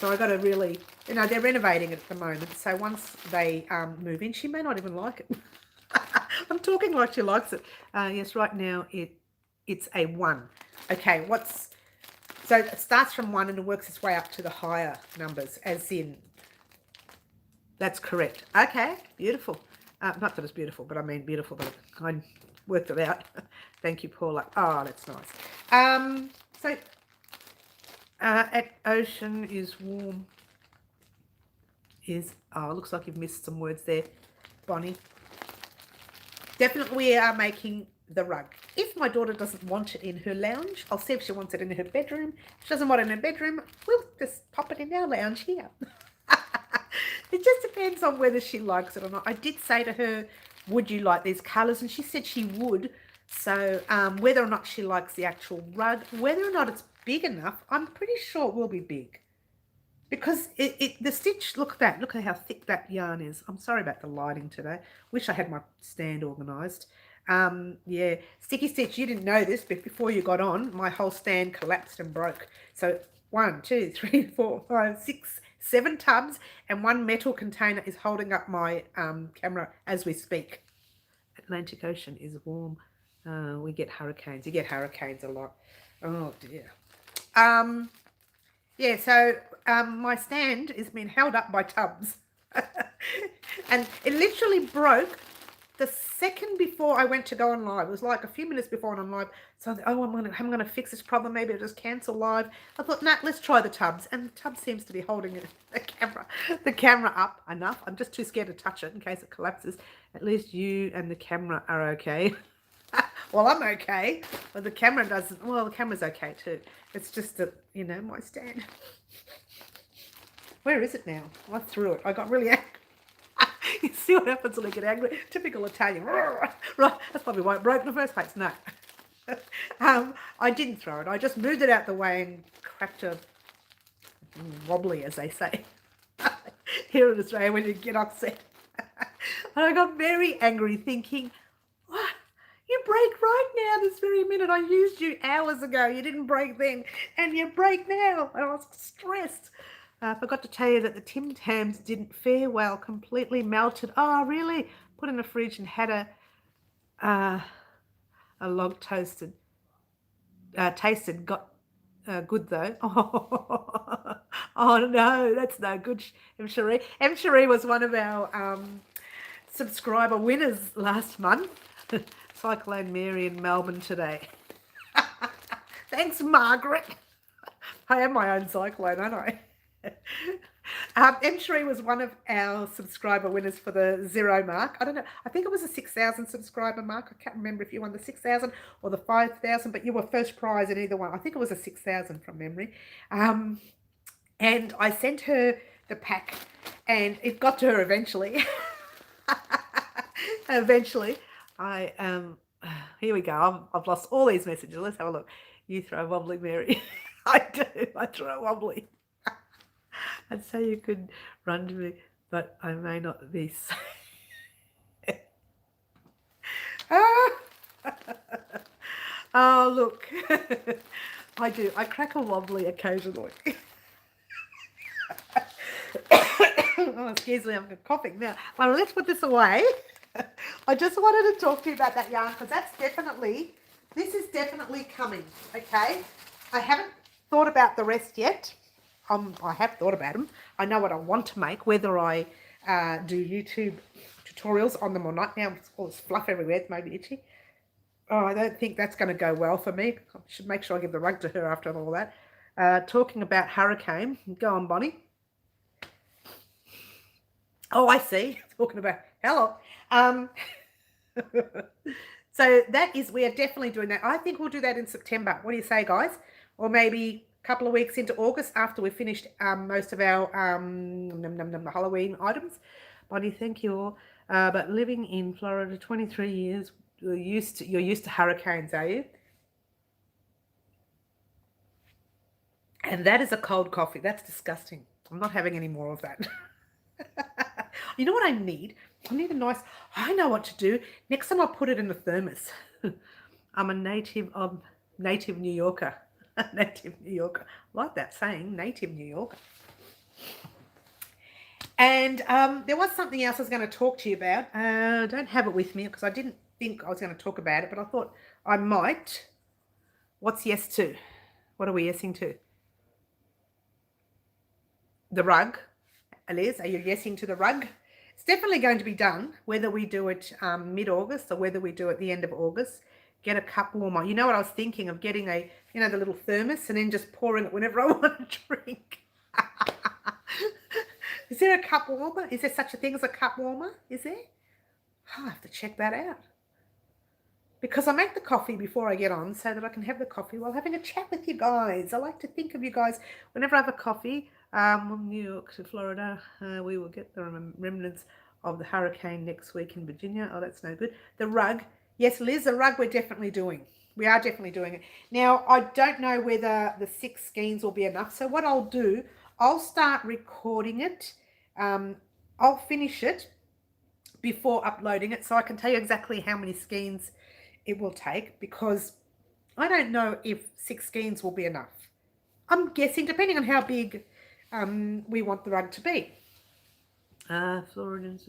So I got to really, they're renovating it at the moment. So once they move in, she may not even like it. I'm talking like she likes it. Yes, right now it's a 1. Okay, so it starts from 1 and it works its way up to the higher numbers, as in, that's correct. Okay, beautiful. Not that it's beautiful, but I mean beautiful, but I worked it out. Thank you, Paula. Oh, that's nice. So at ocean is warm. Looks like you've missed some words there, Bonnie. Definitely we are making the rug. If my daughter doesn't want it in her lounge, I'll see if she wants it in her bedroom. If she doesn't want it in her bedroom, we'll just pop it in our lounge here. It just depends on whether she likes it or not. I did say to her, would you like these colours? And she said she would. So whether or not she likes the actual rug, whether or not it's big enough, I'm pretty sure it will be big. Because the stitch, look at how thick that yarn is. I'm sorry about the lighting today. Wish I had my stand organised. Yeah, Sticky Stitch, you didn't know this, but before you got on, my whole stand collapsed and broke. So 1, 2, 3, 4, 5, 6, 7 tubs, and 1 metal container is holding up my camera as we speak. Atlantic Ocean is warm. We get hurricanes. You get hurricanes a lot. Oh dear. Yeah, so my stand is being held up by tubs. And it literally broke the second before I went to go on live, it was like a few minutes before I went on live. So I thought, oh, I'm gonna fix this problem. Maybe I'll just cancel live. I thought, nah, let's try the tubs. And the tub seems to be holding the camera up enough. I'm just too scared to touch it in case it collapses. At least you and the camera are okay. Well, I'm okay, but the camera doesn't. Well, the camera's okay too. It's just that, you know, my stand. Where is it now? I threw it. I got really angry. You see what happens when I get angry? Typical Italian. Right, that's probably why it broke in the first place. No. I didn't throw it. I just moved it out the way and cracked a wobbly, as they say. Here in Australia, when you get upset. And I got very angry thinking, what? You break right now this very minute. I used you hours ago. You didn't break then. And you break now. And I was stressed. I forgot to tell you that the Tim Tams didn't fare well. Completely melted. Oh, really? Put in the fridge and had a log toasted. Tasted. Got good though. Oh, no. That's no good, M. Cherie. M. Cherie was one of our subscriber winners last month. Cyclone Mary in Melbourne today. Thanks, Margaret. I am my own cyclone, aren't I? M. Cherie was one of our subscriber winners for the 0 mark. I don't know. I think it was a 6,000 subscriber mark. I can't remember if you won the 6,000 or the 5,000, but you were first prize in either one. I think it was a 6,000 from memory. And I sent her the pack, and it got to her eventually. Eventually. Here we go. I've lost all these messages. Let's have a look. You throw wobbly, Mary. I do. I throw wobbly. I'd say you could run to me, but I may not be safe. Oh, look. I do. I crack a wobbly occasionally. Oh, excuse me, I'm coughing now. Well, let's put this away. I just wanted to talk to you about that yarn because this is definitely coming, okay? I haven't thought about the rest yet. I have thought about them. I know what I want to make, whether I do YouTube tutorials on them or not. Now, all this fluff everywhere, it's maybe itchy. Oh, I don't think that's going to go well for me. I should make sure I give the rug to her after all that. Talking about hurricane. Go on, Bonnie. Oh, I see. Talking about, hello. So we are definitely doing that. I think we'll do that in September. What do you say, guys? Or maybe a couple of weeks into August after we've finished most of our Halloween items. Bonnie, thank you all. But living in Florida 23 years, you're used to hurricanes, are you? And that is a cold coffee. That's disgusting. I'm not having any more of that. You know what I need? I need a nice, I know what to do. Next time I'll put it in the thermos. I'm a native New Yorker. Native New Yorker. I like that saying, native New Yorker. And there was something else I was going to talk to you about. I don't have it with me because I didn't think I was going to talk about it, but I thought I might. What's yes to? What are we yesing to? The rug. Liz, are you yesing to the rug? It's definitely going to be done, whether we do it mid-August or whether we do it the end of August. Get a cup warmer. You know what I was thinking of? Getting the little thermos and then just pouring it whenever I want to drink. Is there a cup warmer? Is there such a thing as a cup warmer? Is there? Oh, I have to check that out. Because I make the coffee before I get on so that I can have the coffee while having a chat with you guys. I like to think of you guys whenever I have a coffee. From New York to Florida, we will get the remnants of the hurricane next week in Virginia. Oh, that's no good. The rug. Yes, Liz, the rug we're definitely doing. We are definitely doing it. Now, I don't know whether the 6 skeins will be enough. So what I'll do, I'll start recording it. I'll finish it before uploading it so I can tell you exactly how many skeins it will take because I don't know if 6 skeins will be enough. I'm guessing, depending on how big we want the rug to be. Floridians.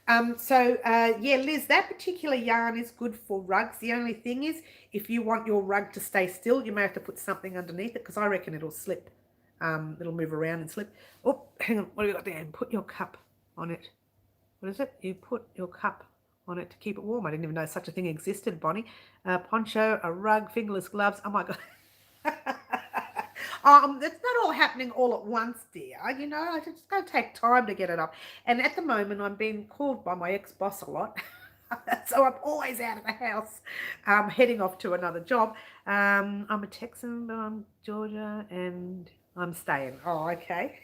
Yeah, Liz, that particular yarn is good for rugs. The only thing is, if you want your rug to stay still, you may have to put something underneath it because I reckon it'll slip. It'll move around and slip. Oh, hang on. What have you got there? Put your cup on it. What is it? You put your cup on it to keep it warm. I didn't even know such a thing existed, Bonnie. Poncho, a rug, fingerless gloves. Oh my God. It's not all happening all at once, dear. You know, I just gotta take time to get it up. And at the moment, I'm being called by my ex-boss a lot. So I'm always out of the house, heading off to another job. I'm a Texan, but I'm Georgia, and I'm staying. Oh, okay.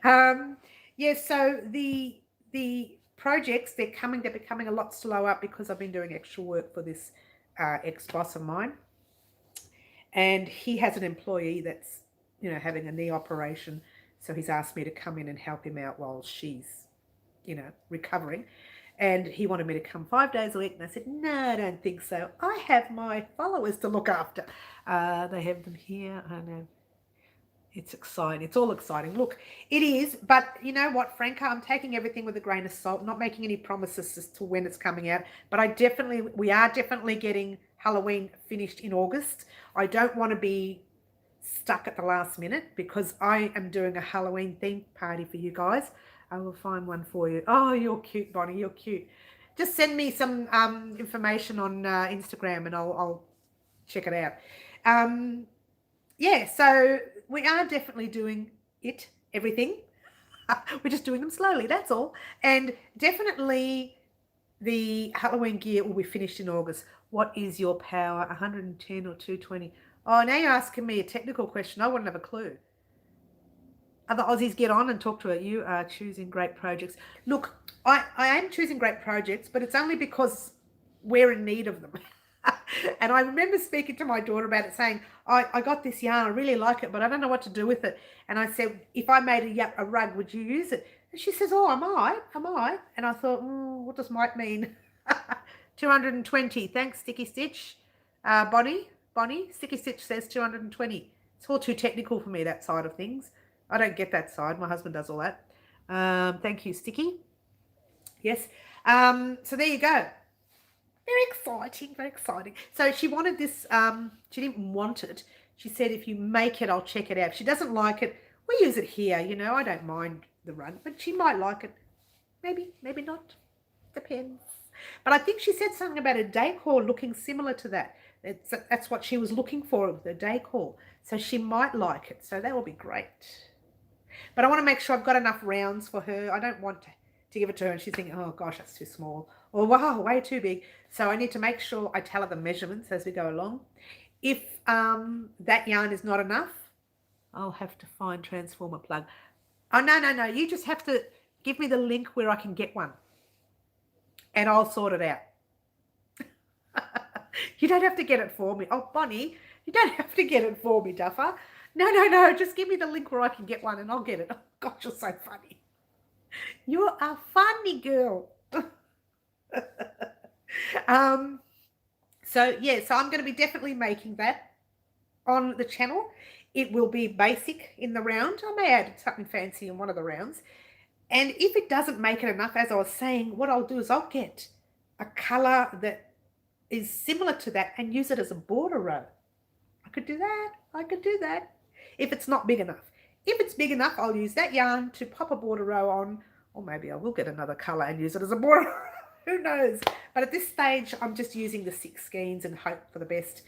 Yeah, so the projects, they're becoming a lot slower because I've been doing extra work for this ex-boss of mine. And he has an employee that's, you know, having a knee operation. So he's asked me to come in and help him out while she's, you know, recovering. And he wanted me to come 5 days a week. And I said, no, I don't think so. I have my followers to look after. They have them here. I don't know. It's exciting. It's all exciting. Look, it is. But you know what, Franca? I'm taking everything with a grain of salt, not making any promises as to when it's coming out. But we are definitely getting Halloween finished in August. I don't want to be stuck at the last minute because I am doing a Halloween themed party for you guys. I will find one for you. Oh, you're cute, Bonnie. You're cute. Just send me some information on Instagram and I'll check it out. Yeah, so we are definitely doing everything. We're just doing them slowly, that's all. And definitely the Halloween gear will be finished in August. What is your power, 110 or 220? Oh, now you're asking me a technical question. I wouldn't have a clue. Other Aussies, get on and talk to it. You are choosing great projects. Look, I am choosing great projects, but it's only because we're in need of them. And I remember speaking to my daughter about it, saying, I got this yarn, I really like it, but I don't know what to do with it. And I said, if I made a rug, would you use it? And she says, oh, I might. And I thought, what does might mean? 220. Thanks, Sticky Stitch. Bonnie, Sticky Stitch says 220. It's all too technical for me, that side of things. I don't get that side. My husband does all that. Thank you, Sticky. Yes. So there you go. Very exciting, very exciting. So she wanted this, she didn't want it. She said, if you make it, I'll check it out. If she doesn't like it, we use it here. You know, I don't mind the rug, but she might like it. Maybe, maybe not. Depends. But I think she said something about a decor looking similar to that. That's what she was looking for, the decor. So she might like it. So that will be great. But I want to make sure I've got enough rounds for her. I don't want to give it to her and she's thinking, oh gosh, that's too small. Or wow, way too big. So I need to make sure I tell her the measurements as we go along. If that yarn is not enough, I'll have to find transformer plug. Oh, no. You just have to give me the link where I can get one. And I'll sort it out. You don't have to get it for me. Oh, Bonnie, you don't have to get it for me, Duffer. No. Just give me the link where I can get one and I'll get it. Oh, gosh, you're so funny. You're a funny girl. So I'm going to be definitely making that on the channel. It will be basic in the round. I may add something fancy in one of the rounds. And if it doesn't make it enough, as I was saying, what I'll do is I'll get a colour that is similar to that and use it as a border row. I could do that. If it's not big enough. If it's big enough, I'll use that yarn to pop a border row on, or maybe I will get another colour and use it as a border row. Who knows? But at this stage, I'm just using the 6 skeins and hope for the best.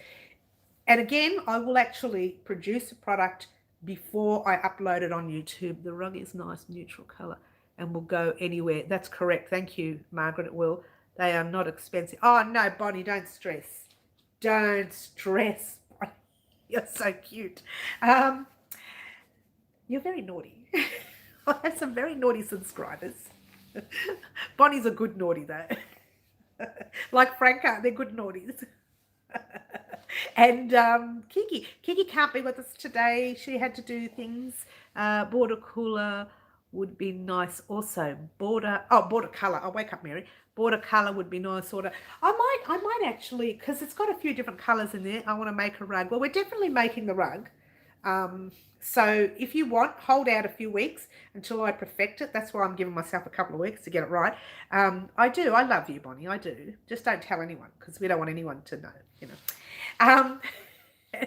And again, I will actually produce a product before I upload it on YouTube. The rug is nice neutral colour and will go anywhere. That's correct. Thank you, Margaret. It will. They are not expensive. Oh, no, Bonnie, don't stress. Don't stress. Bonnie. You're so cute. You're very naughty. I have some very naughty subscribers. Bonnie's a good naughty, though. Like Franca, they're good naughties. And Kiki can't be with us today. She had to do things. Border cooler would be nice also. Border colour. Oh, wake up, Mary. Border colour would be nice. Sort of. I might actually, because it's got a few different colours in there. I want to make a rug. Well, we're definitely making the rug. So if you want, hold out a few weeks until I perfect it. That's why I'm giving myself a couple of weeks to get it right. I do. I love you, Bonnie. I do. Just don't tell anyone because we don't want anyone to know, you know.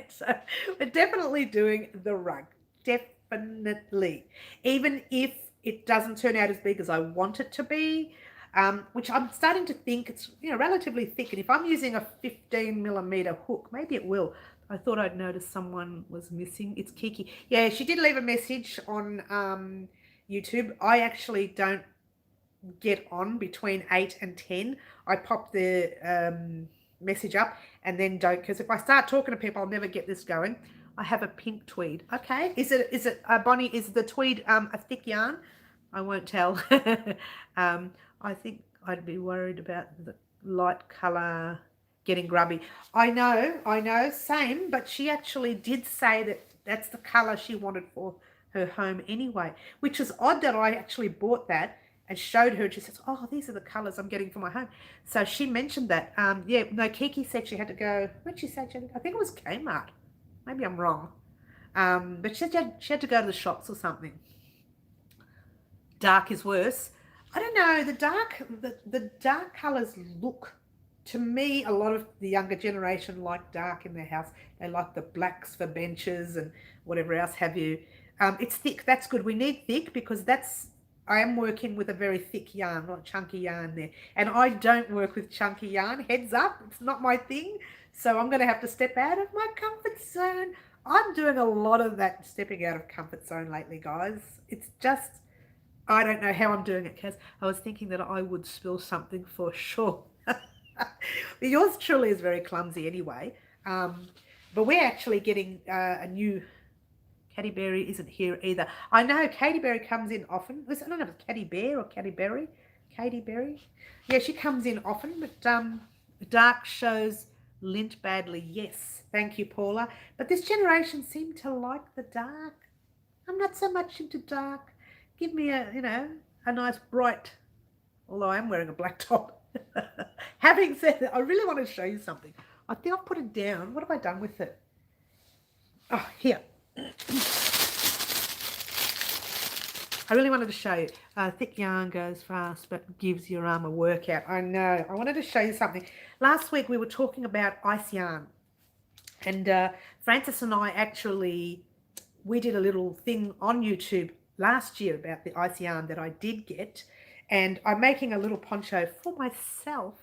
So we're definitely doing the rug. Definitely. Even if it doesn't turn out as big as I want it to be, which I'm starting to think it's, relatively thick. And if I'm using a 15mm hook, maybe it will. I thought I'd noticed someone was missing. It's Kiki. Yeah, she did leave a message on YouTube. I actually don't get on between 8 and 10. I pop the message up and then don't, because if I start talking to people, I'll never get this going. I have a pink tweed. Okay. Is it Bonnie, is the tweed a thick yarn? I won't tell. I think I'd be worried about the light color getting grubby. I know, same, but she actually did say that that's the color she wanted for her home anyway, which is odd that I actually bought that and showed her. She says, oh, these are the colors I'm getting for my home. So she mentioned that. Yeah, no, Kiki said she had to go, where'd she say? I think it was Kmart. Maybe I'm wrong. But she had to go to the shops or something. Dark is worse. I don't know. The dark colors look, to me, a lot of the younger generation like dark in their house. They like the blacks for benches and whatever else have you. It's thick. That's good. We need thick because I am working with a very thick yarn, not chunky yarn there. And I don't work with chunky yarn. Heads up, it's not my thing. So I'm going to have to step out of my comfort zone. I'm doing a lot of that stepping out of comfort zone lately, guys. It's just, I don't know how I'm doing it, Kaz. I was thinking that I would spill something for sure. Yours truly is very clumsy anyway. But we're actually getting a new... Caddy Berry isn't here either. I know Katy Berry comes in often. I don't know if it's Caddy Bear or Caddy Berry. Katy Berry. Yeah, she comes in often, but dark shows lint badly. Yes, thank you, Paula. But this generation seem to like the dark. I'm not so much into dark. Give me a nice bright, although I am wearing a black top. Having said that, I really want to show you something. I think I've put it down. What have I done with it? Oh, here. I really wanted to show you. Thick yarn goes fast, but gives your arm a workout. I know. I wanted to show you something. Last week we were talking about ice yarn. And Francis and I actually, we did a little thing on YouTube last year about the ice yarn that I did get. And I'm making a little poncho for myself,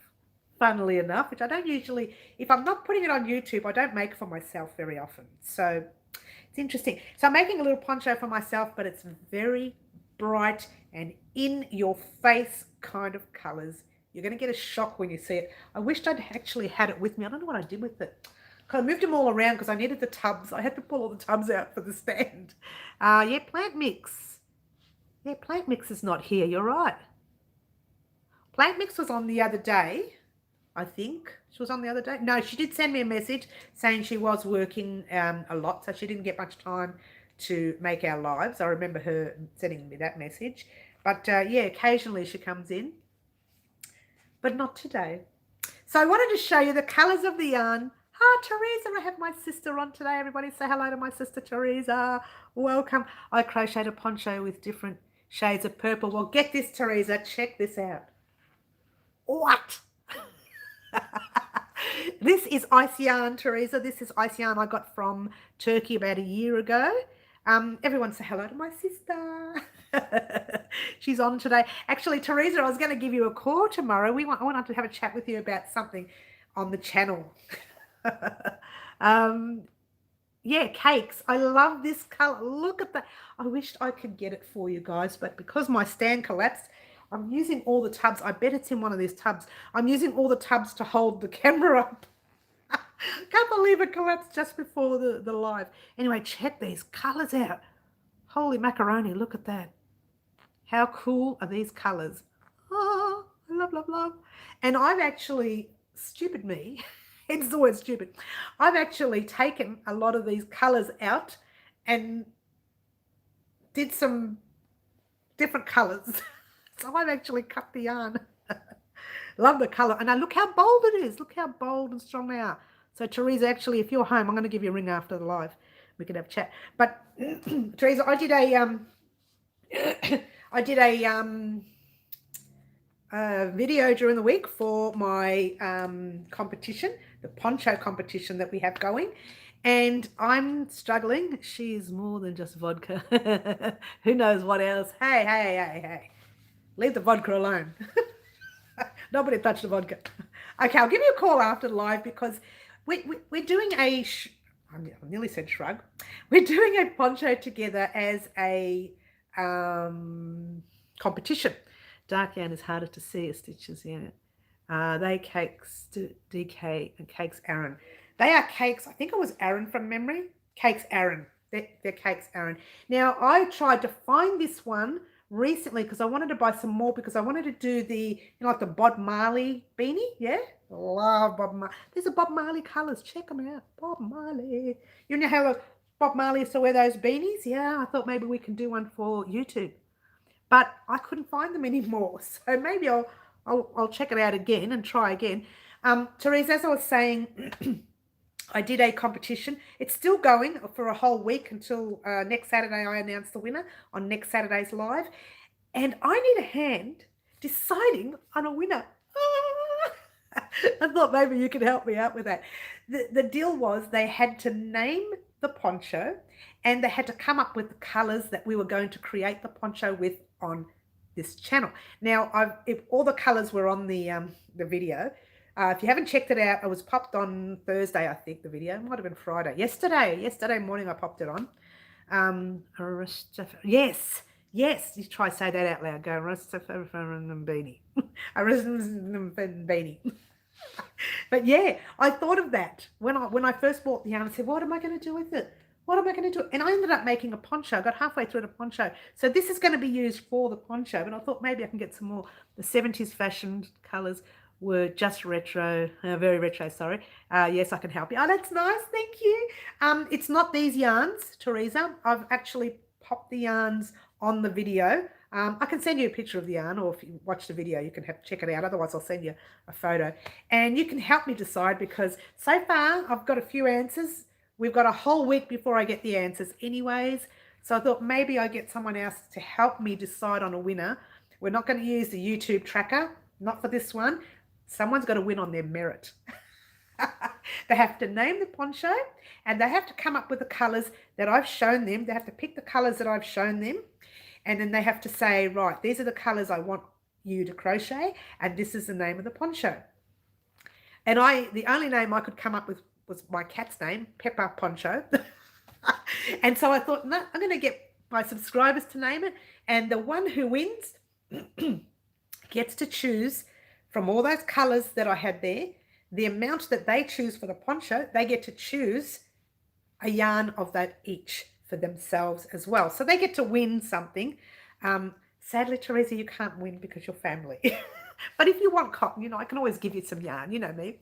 funnily enough, which I don't usually, if I'm not putting it on YouTube, I don't make for myself very often. So it's interesting. So I'm making a little poncho for myself, but it's very bright and in your face kind of colors. You're going to get a shock when you see it. I wished I'd actually had it with me. I don't know what I did with it. I moved them all around because I needed the tubs. I had to pull all the tubs out for the stand. Yeah, Plant Mix. Yeah, Plant Mix is not here. You're right. Plant Mix was on the other day, I think. She was on the other day. No, she did send me a message saying she was working a lot, so she didn't get much time to make our lives. I remember her sending me that message. But yeah, occasionally she comes in, but not today. So I wanted to show you the colours of the yarn. Ah, Teresa, I have my sister on today. Everybody say hello to my sister Teresa. Welcome. I crocheted a poncho with different shades of purple. Well, get this, Teresa. Check this out. What? This is ice yarn, Teresa. This is ice yarn I got from Turkey about a year ago. Everyone say hello to my sister. She's on today. Actually, Teresa, I was going to give you a call tomorrow. I wanted to have a chat with you about something on the channel. Yeah, cakes. I love this color. Look at that. I wished I could get it for you guys, but because my stand collapsed, I'm using all the tubs. I bet it's in one of these tubs. I'm using all the tubs to hold the camera up. Can't believe it collapsed just before the live. Anyway, check these colors out. Holy macaroni, look at that. How cool are these colors? Oh, I love, love, love. And I've actually, stupid me, it's the word stupid. I've actually taken a lot of these colors out and did some different colors. So I've actually cut the yarn. Love the color. And now look how bold it is. Look how bold and strong they are. So Teresa, actually, if you're home, I'm going to give you a ring after the live. We can have a chat. But Teresa, I did a video during the week for my competition, the poncho competition that we have going. And I'm struggling. She's more than just vodka. Who knows what else? Hey. Leave the vodka alone. Nobody touched the vodka. Okay, I'll give you a call after live because we're doing I nearly said shrug. We're doing a poncho together as a competition. Dark yarn is harder to see as stitches, yeah. They cakes DK and cakes Aaron. They are cakes. I think it was Aaron from memory. Cakes Aaron. They're cakes Aaron. Now I tried to find this one recently because I wanted to buy some more because I wanted to do the like the Bob Marley beanie. Yeah, love Bob Marley. These are Bob Marley colors. Check them out. Bob Marley. You know how Bob Marley used to wear those beanies? Yeah, I thought maybe we can do one for YouTube, but I couldn't find them anymore. So maybe I'll check it out again and try again. Therese, as I was saying, I did a competition. It's still going for a whole week until next Saturday. I announce the winner on next Saturday's live. And I need a hand deciding on a winner. I thought maybe you could help me out with that. The deal was they had to name the poncho and they had to come up with the colors that we were going to create the poncho with on this channel. Now, if all the colors were on the video, if you haven't checked it out, it was popped on Thursday, I think, the video. It might have been Friday. Yesterday morning I popped it on. Yes. You try to say that out loud. Go, beanie. Beanie. But yeah, I thought of that when I first bought the yarn. I said, what am I going to do with it? What am I going to do? And I ended up making a poncho. I got halfway through the poncho. So this is going to be used for the poncho. But I thought maybe I can get some more. The 70s fashioned colours were just retro, very retro, sorry. Yes, I can help you. Oh, that's nice. Thank you. It's not these yarns, Teresa. I've actually popped the yarns on the video. I can send you a picture of the yarn, or if you watch the video, you can check it out. Otherwise, I'll send you a photo. And you can help me decide because so far I've got a few answers. We've got a whole week before I get the answers anyways. So I thought maybe I get someone else to help me decide on a winner. We're not going to use the YouTube tracker, not for this one. Someone's got to win on their merit. They have to name the poncho and they have to come up with the colours that I've shown them. They have to pick the colours that I've shown them. And then they have to say, right, these are the colours I want you to crochet and this is the name of the poncho. And the only name I could come up with was my cat's name, Pepper Poncho. And so I thought, no, I'm going to get my subscribers to name it. And the one who wins gets to choose from all those colours that I had there, the amount that they choose for the poncho, they get to choose a yarn of that each for themselves as well. So they get to win something. Sadly, Teresa, you can't win because you're family. But if you want cotton, I can always give you some yarn, you know me.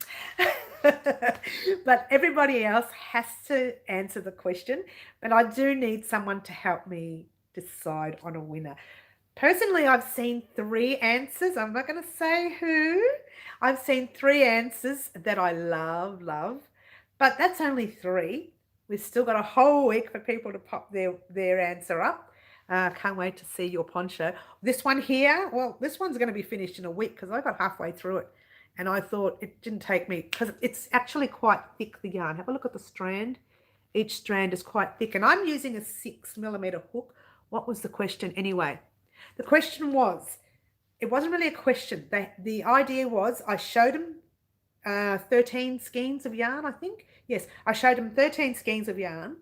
But everybody else has to answer the question. But I do need someone to help me decide on a winner. Personally, I've seen 3 answers. I'm not going to say who. I've seen 3 answers that I love. But that's only 3. We've still got a whole week for people to pop their answer up. Can't wait to see your poncho. This one here, well, this one's going to be finished in a week because I got halfway through it. And I thought it didn't take me, because it's actually quite thick, the yarn. Have a look at the strand. Each strand is quite thick. And I'm using a 6mm hook. What was the question anyway? The question was, it wasn't really a question. The idea was I showed them 13 skeins of yarn, I think. Yes, I showed them 13 skeins of yarn.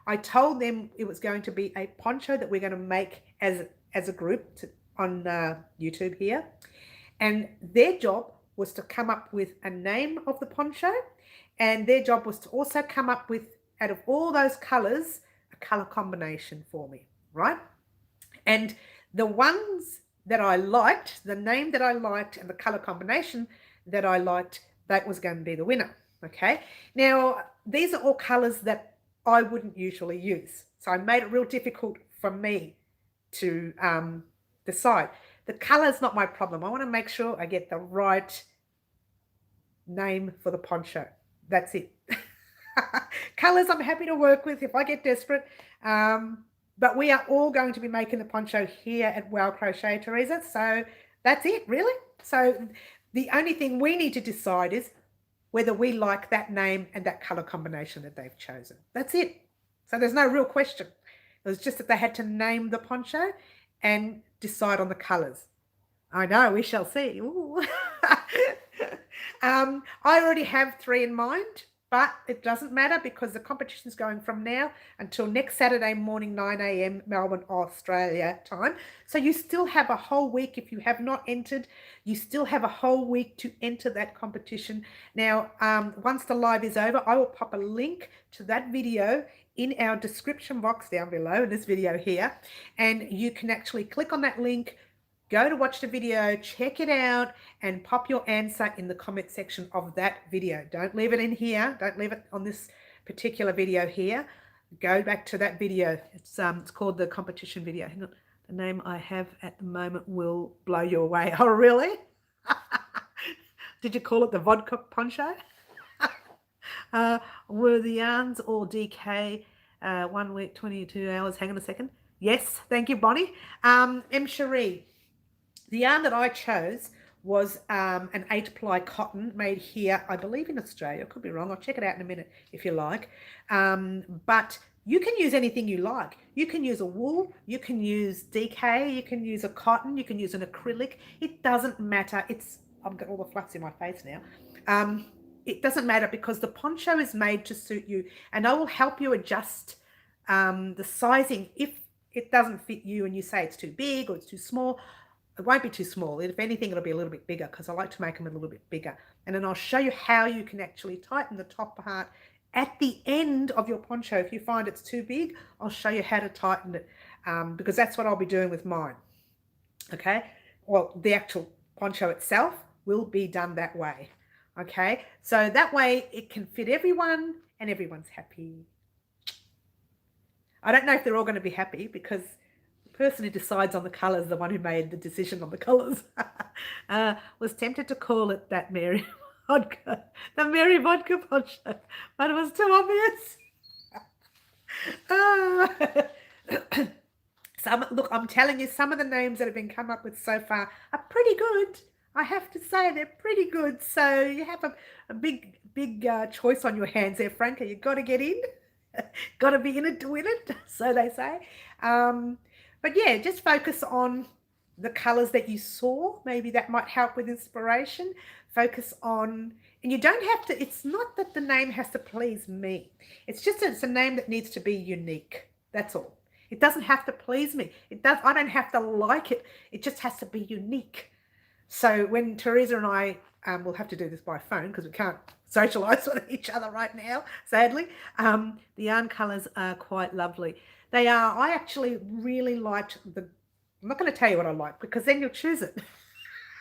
I told them it was going to be a poncho that we're going to make as a group on YouTube here. And their job was to come up with a name of the poncho. And their job was to also come up with, out of all those colours, a colour combination for me, right? And the ones that I liked, the name that I liked and the colour combination that I liked, that was going to be the winner, okay? Now, these are all colours that I wouldn't usually use. So I made it real difficult for me to decide. The colour's not my problem. I want to make sure I get the right name for the poncho. That's it. Colours I'm happy to work with if I get desperate. But we are all going to be making the poncho here at Wow Crochet, Teresa. So that's it, really. So the only thing we need to decide is whether we like that name and that colour combination that they've chosen. That's it. So there's no real question. It was just that they had to name the poncho and decide on the colours. I know, we shall see. Ooh. I already have 3 in mind, but it doesn't matter because the competition's going from now until next Saturday morning, 9 a.m. Melbourne, Australia time. So you still have a whole week. If you have not entered, you still have a whole week to enter that competition. Now, once the live is over, I will pop a link to that video in our description box down below in this video here, and you can actually click on that link, go to watch the video, check it out, and pop your answer in the comment section of that video. Don't leave it in here. Don't leave it on this particular video here. Go back to that video. It's called the competition video. Hang on. The name I have at the moment will blow you away. Oh, really? Did you call it the vodka poncho? Were the yarns all DK 1 week, 22 hours? Hang on a second. Yes, thank you, Bonnie. M. Cherie. The yarn that I chose was an 8-ply cotton made here, I believe in Australia. I could be wrong. I'll check it out in a minute if you like. But you can use anything you like. You can use a wool, you can use DK, you can use a cotton, you can use an acrylic. It doesn't matter. I've got all the flux in my face now. It doesn't matter because the poncho is made to suit you, and I will help you adjust the sizing if it doesn't fit you and you say it's too big or it's too small. It won't be too small. If anything, it'll be a little bit bigger because I like to make them a little bit bigger. And then I'll show you how you can actually tighten the top part at the end of your poncho. If you find it's too big, I'll show you how to tighten it because that's what I'll be doing with mine. Okay? Well, the actual poncho itself will be done that way. Okay? So that way it can fit everyone and everyone's happy. I don't know if they're all going to be happy because person who decides on the colours, the one who made the decision on the colours, was tempted to call it that Mary Vodka, the Mary Vodka poncho, but it was too obvious. Look, I'm telling you, some of the names that have been come up with so far are pretty good. I have to say they're pretty good. So you have a big choice on your hands there, Franca. You've got to get in. Got to be in it to win it, so they say. But yeah, just focus on the colours that you saw. Maybe that might help with inspiration. Focus on, and you don't have to, it's not that the name has to please me. It's just it's a name that needs to be unique. That's all. It doesn't have to please me. I don't have to like it. It just has to be unique. So when Teresa and I, we'll have to do this by phone because we can't socialise with each other right now, sadly. The yarn colours are quite lovely. They are. I actually really liked I'm not going to tell you what I like because then you'll choose it.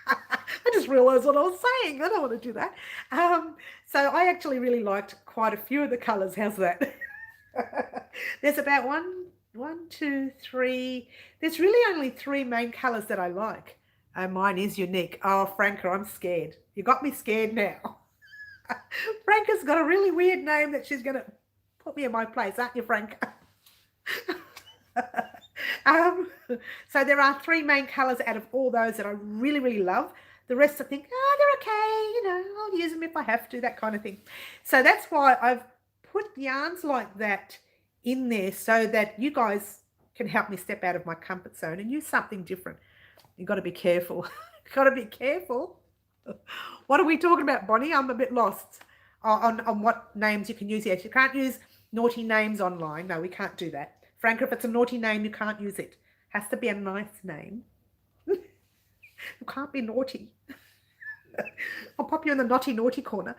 I just realised what I was saying. I don't want to do that. So I actually really liked quite a few of the colours. How's that? There's about one, two, three. There's really only 3 main colours that I like. Mine is unique. Oh, Franca, I'm scared. You got me scared now. Franca's got a really weird name that she's going to put me in my place, aren't you, Franca? So there are 3 main colours out of all those that I really, really love. The rest I think, they're okay, you know, I'll use them if I have to, that kind of thing. So that's why I've put yarns like that in there so that you guys can help me step out of my comfort zone and use something different. You've got to be careful. You've got to be careful. What are we talking about, Bonnie? I'm a bit lost on what names you can use here. You can't use naughty names online. No, we can't do that. Franca, if it's a naughty name, you can't use it. It has to be a nice name. You can't be naughty. I'll pop you in the naughty corner.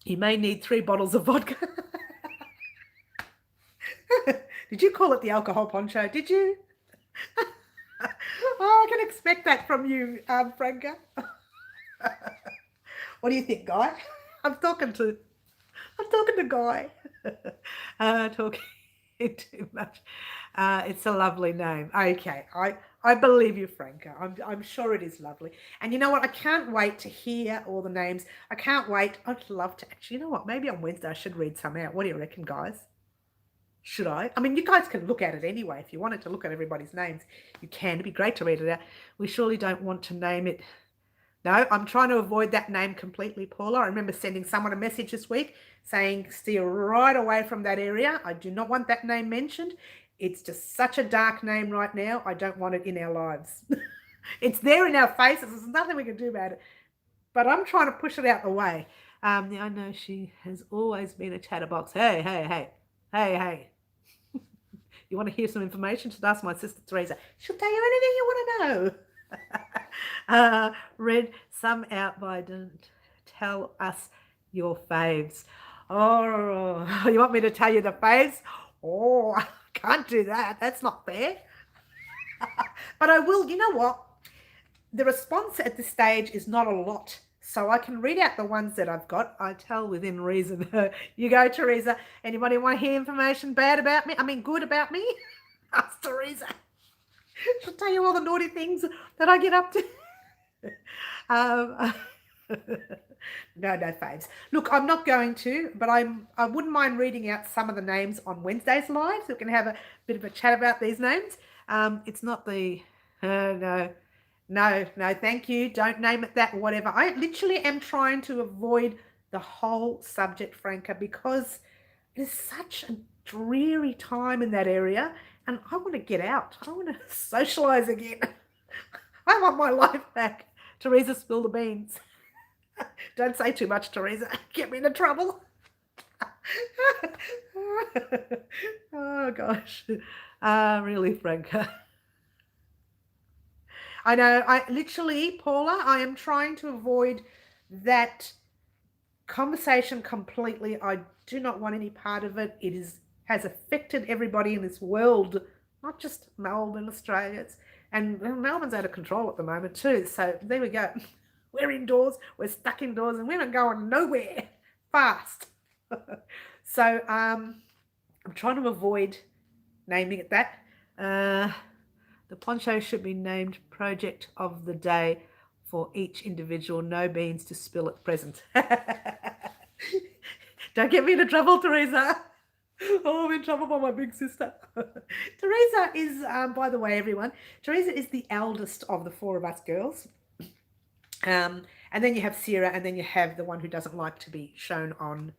You may need 3 bottles of vodka. Did you call it the alcohol poncho? Did you? Oh, I can expect that from you, Franca. What do you think, Guy? I'm talking to Guy. Talking too much. It's a lovely name. Okay, I believe you, Franca. I'm sure it is lovely. And you know what? I can't wait to hear all the names. I can't wait. I'd love to actually. You know what? Maybe on Wednesday I should read some out. What do you reckon, guys? Should I? I mean, you guys can look at it anyway. If you wanted to look at everybody's names, you can. It'd be great to read it out. We surely don't want to name it. No, I'm trying to avoid that name completely, Paula. I remember sending someone a message this week saying, steer right away from that area. I do not want that name mentioned. It's just such a dark name right now. I don't want it in our lives. It's there in our faces. There's nothing we can do about it. But I'm trying to push it out the way. I know she has always been a chatterbox. Hey, hey, hey, hey, hey. You want to hear some information? Just ask my sister Teresa. She'll tell you anything you want to know. Read some out by don't tell us your faves. Oh, you want me to tell you the faves? Oh, I can't do that. That's not fair. But I will. You know what? The response at this stage is not a lot. So I can read out the ones that I've got. I tell within reason. You go, Teresa. Anybody want to hear information bad about me? I mean, good about me? Ask Teresa. She'll tell you all the naughty things that I get up to. No faves. Look, I'm not going to, but I wouldn't mind reading out some of the names on Wednesday's live, so we can have a bit of a chat about these names. It's not the no, thank you. Don't name it that, whatever. I literally am trying to avoid the whole subject, Franca, because it's such a dreary time in that area, and I want to get out. I want to socialize again. I want my life back. Teresa, spill the beans. Don't say too much, Teresa. Get me into trouble. Oh, gosh. Really, Franca. I know. Paula, I am trying to avoid that conversation completely. I do not want any part of it. It has affected everybody in this world, not just Melbourne, Australia. And Melbourne's out of control at the moment too. So there we go. We're indoors. We're stuck indoors, and we're not going nowhere fast. So I'm trying to avoid naming it that. The poncho should be named Project of the Day for each individual. No beans to spill at present. Don't get me into trouble, Teresa. Oh, I'm in trouble by my big sister. Teresa is, by the way, everyone, Teresa is the eldest of the four of us girls. And then you have Sarah, and then you have the one who doesn't like to be shown on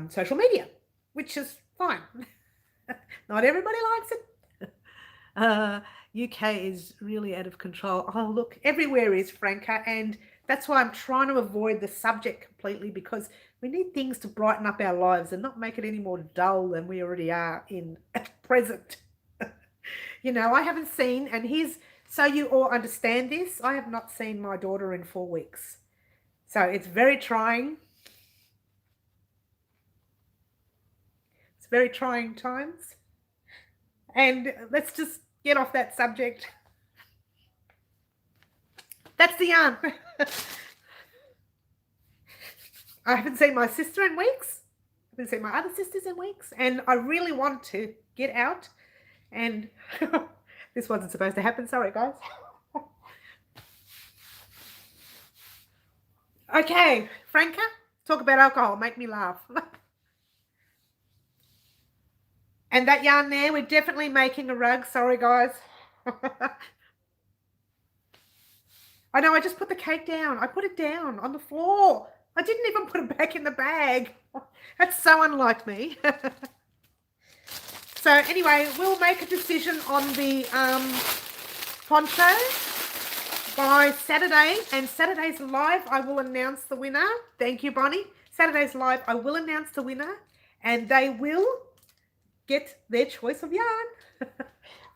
social media, which is fine. Not everybody likes it. UK is really out of control. Oh, look, everywhere is, Franca, and that's why I'm trying to avoid the subject completely, because we need things to brighten up our lives and not make it any more dull than we already are in at present. You know, I haven't seen, and so you all understand this, I have not seen my daughter in 4 weeks. So it's very trying. It's very trying times. And let's just get off that subject. That's the yarn. I haven't seen my sister in weeks. I haven't seen my other sisters in weeks. And I really want to get out. And this wasn't supposed to happen. Sorry, guys. Okay, Franca, talk about alcohol. Make me laugh. And that yarn there, we're definitely making a rug. Sorry, guys. I know, I just put the cake down. I put it down on the floor. I didn't even put it back in the bag. That's so unlike me. So anyway, we'll make a decision on the poncho by Saturday. And Saturday's live, I will announce the winner. Thank you, Bonnie. Saturday's live, I will announce the winner. And they will get their choice of yarn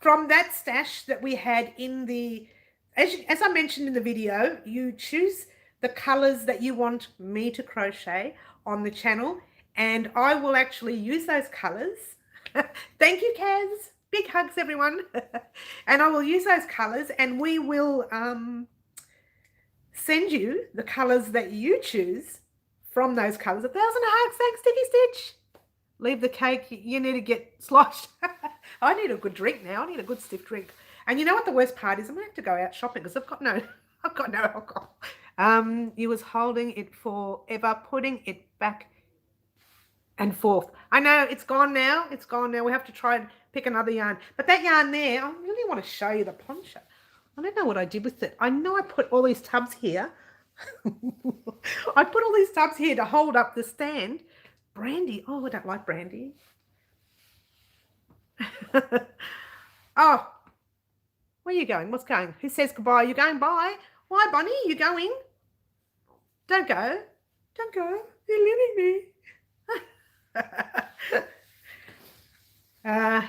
from that stash that we had in the, as I mentioned in the video, you choose the colors that you want me to crochet on the channel, and I will actually use those colors. Thank you, Kaz. Big hugs, everyone. And I will use those colors, and we will send you the colors that you choose from those colors. 1,000 hugs. Thanks, Sticky Stitch. Leave the cake. You need to get sloshed. I need a good drink now. I need a good stiff drink. And you know what the worst part is? I'm going to have to go out shopping because I've got no alcohol. You was holding it forever, putting it back and forth. I know, it's gone now. It's gone now. We have to try and pick another yarn. But that yarn there, I really want to show you the poncho. I don't know what I did with it. I know I put all these tubs here. I put all these tubs here to hold up the stand. Brandy. Oh, I don't like brandy. Oh, Where are you going? What's going? Who says goodbye? You're going bye. Why, Bonnie? You going? Don't go. Don't go. You're leaving me. uh,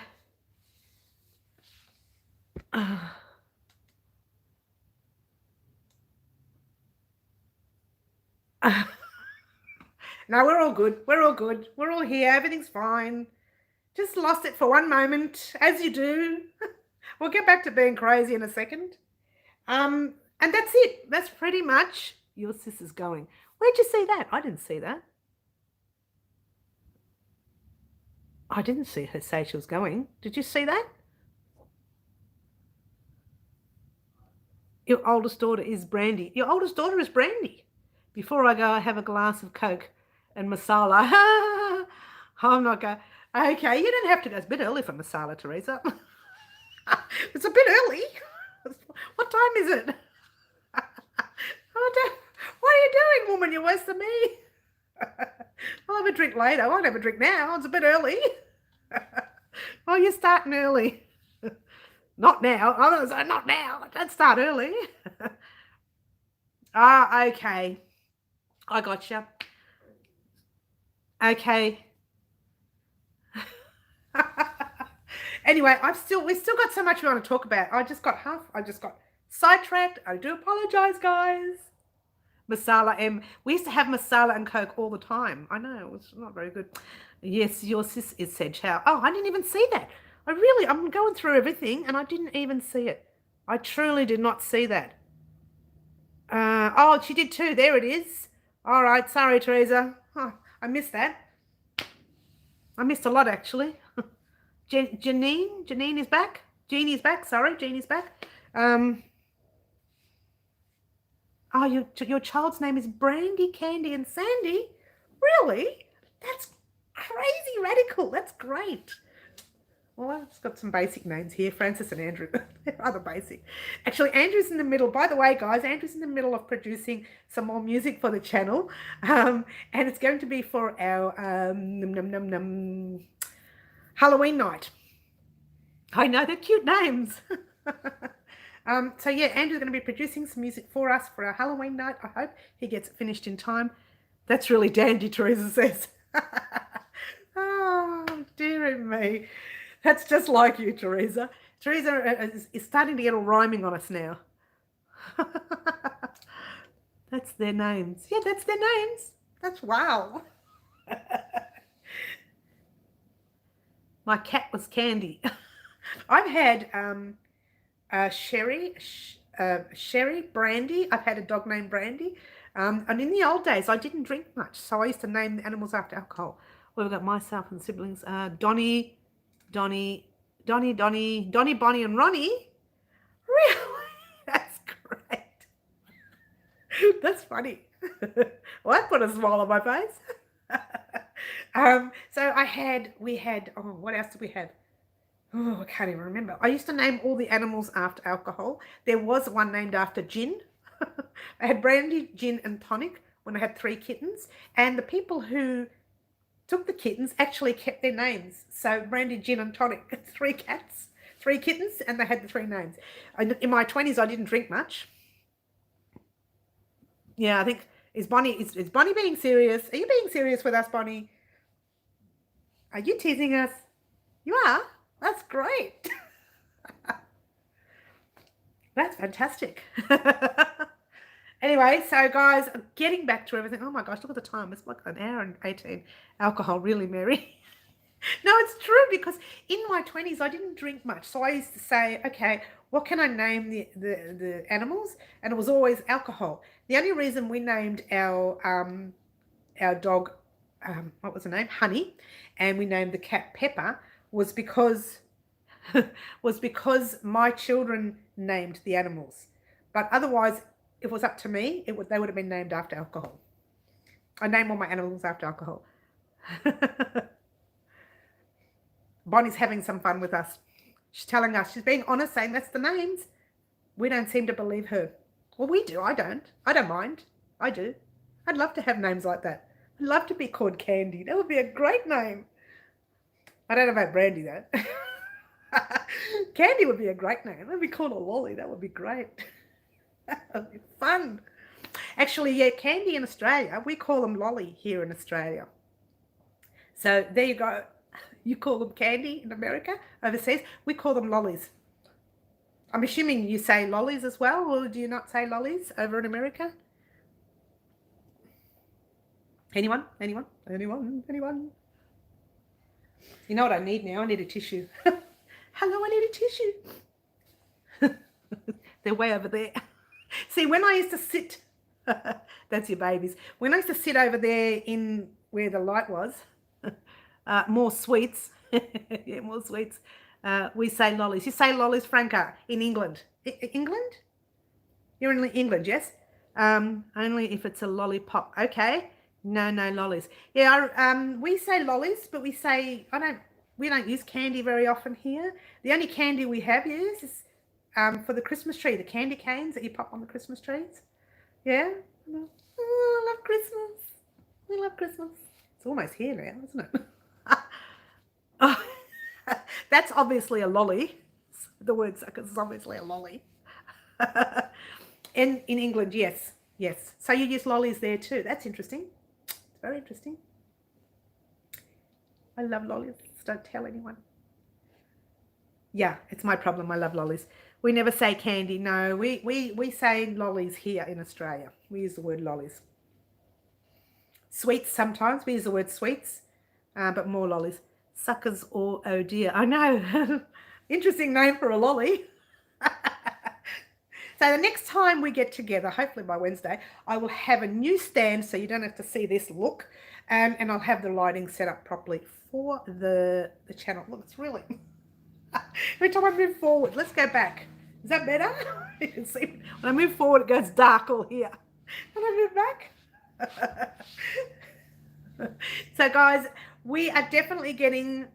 uh, no, we're all good. We're all good. We're all here. Everything's fine. Just lost it for one moment, as you do. We'll get back to being crazy in a second. And that's it. That's pretty much your sister's going. Where'd you see that? I didn't see that. I didn't see her say she was going. Did you see that? Your oldest daughter is Brandy. Your oldest daughter is Brandy. Before I go, I have a glass of Coke and masala. I'm not going. Okay, you don't have to go. It's a bit early for masala, Teresa. It's a bit early. What time is it? What are you doing, woman? You're worse than me. I'll have a drink later. I won't have a drink now. It's a bit early. Oh, you're starting early. Not now. I'm going to say not now. Don't start early. Okay. I gotcha. Okay. Anyway, we've still got so much we want to talk about. I just got sidetracked. I do apologize, guys. Masala M. We used to have masala and Coke all the time. I know, it was not very good. Yes, your sis is said chow. Oh, I didn't even see that. I'm going through everything and I didn't even see it. I truly did not see that. Oh, she did too. There it is. All right. Sorry, Teresa. Oh, I missed that. I missed a lot, actually. Janine is back. Jeannie's back. Sorry, Jeannie's back. Oh, your child's name is Brandy, Candy, and Sandy? Really? That's crazy radical. That's great. Well, I've got some basic names here. Francis and Andrew. They're rather basic. Actually, Andrew's in the middle. By the way, guys, Andrew's in the middle of producing some more music for the channel. And it's going to be for our Halloween night. I know, they're cute names. So yeah, Andrew's going to be producing some music for us for our Halloween night. I hope he gets it finished in time. That's really dandy, Teresa says. Oh, dear me. That's just like you, Teresa. Teresa is starting to get all rhyming on us now. That's their names. Yeah, that's their names. That's wow. My cat was Candy. I've had Sherry, Brandy. I've had a dog named Brandy. And in the old days, I didn't drink much, so I used to name the animals after alcohol. We've got myself and siblings. Donnie, Bonnie, and Ronnie. Really? That's great. That's funny. Well, that put a smile on my face. So we had, oh, what else did we have? Oh, I can't even remember. I used to name all the animals after alcohol. There was one named after gin. I had brandy, gin, and tonic when I had 3 kittens. And the people who took the kittens actually kept their names. So brandy, gin, and tonic. 3 cats, 3 kittens, and they had the 3 names. In my 20s, I didn't drink much. Yeah, I think, is Bonnie being serious? Are you being serious with us, Bonnie? Are you teasing us? You are? That's great. That's fantastic. Anyway, so guys, getting back to everything. Oh my gosh, look at the time. It's like an hour and 18. Alcohol, really, Mary? No, it's true, because in my 20s, I didn't drink much. So I used to say, okay, what can I name the animals? And it was always alcohol. The only reason we named our dog, what was her name? Honey, and we named the cat Pepper was because my children named the animals. But otherwise, if it was up to me, they would have been named after alcohol. I name all my animals after alcohol. Bonnie's having some fun with us. She's telling us, she's being honest, saying that's the names. We don't seem to believe her. Well, we do. I don't mind. I do. I'd love to have names like that. I'd love to be called Candy. That would be a great name. I don't know about Brandy, though. Candy would be a great name. Let me call a lolly. That would be great. That would be fun. Actually, yeah, Candy in Australia, we call them lolly here in Australia. So there you go. You call them Candy in America. Overseas, we call them lollies. I'm assuming you say lollies as well, or do you not say lollies over in America? Anyone? Anyone? Anyone? Anyone? You know what I need now? I need a tissue. Hello, I need a tissue. They're way over there. See, when I used to sit, that's your babies. When I used to sit over there in where the light was, more sweets, yeah, more sweets. We say lollies. You say lollies, Franca, in England. England? You're in England, yes? Only if it's a lollipop. Okay. No, no lollies. Yeah, we say lollies, but we don't use candy very often here. The only candy we have used is for the Christmas tree, the candy canes that you pop on the Christmas trees. Yeah. Oh, I love Christmas. We love Christmas. It's almost here now, isn't it? Oh, that's obviously a lolly. The word sucker is obviously a lolly. In England, yes. Yes. So you use lollies there too. That's interesting. It's very interesting. I love lollies. Don't tell anyone. Yeah, it's my problem. I love lollies. We never say candy. No, we say lollies here in Australia. We use the word lollies. Sweets sometimes. We use the word sweets, but more lollies. Suckers or oh dear. I know. Interesting name for a lolly. So the next time we get together, hopefully by Wednesday, I will have a new stand so you don't have to see this look. And I'll have the lighting set up properly for the channel. Look, it's really... Every time I move forward, let's go back. Is that better? You can see when I move forward, it goes dark all here. When I move back. So guys, we are definitely getting...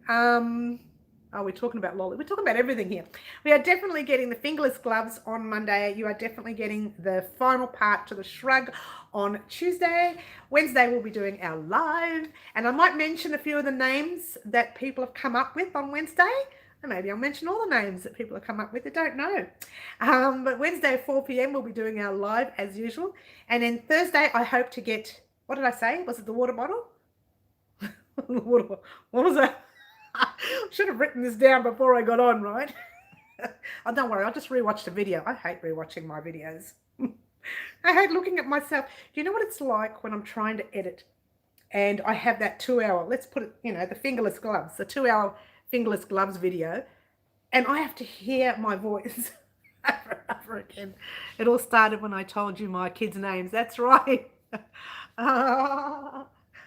Oh, we're talking about lolly. We're talking about everything here. We are definitely getting the fingerless gloves on Monday. You are definitely getting the final part to the shrug on Tuesday. Wednesday, we'll be doing our live. And I might mention a few of the names that people have come up with on Wednesday. And maybe I'll mention all the names that people have come up with. I don't know. But Wednesday at 4 p.m, we'll be doing our live as usual. And then Thursday, I hope to get... What did I say? Was it the water bottle? What was that? I should have written this down before I got on, right? Oh, don't worry, I'll just rewatch the video. I hate rewatching my videos. I hate looking at myself. Do you know what it's like when I'm trying to edit and I have that 2-hour, let's put it, you know, the fingerless gloves, the 2-hour fingerless gloves video, and I have to hear my voice over and over again. It all started when I told you my kids' names. That's right.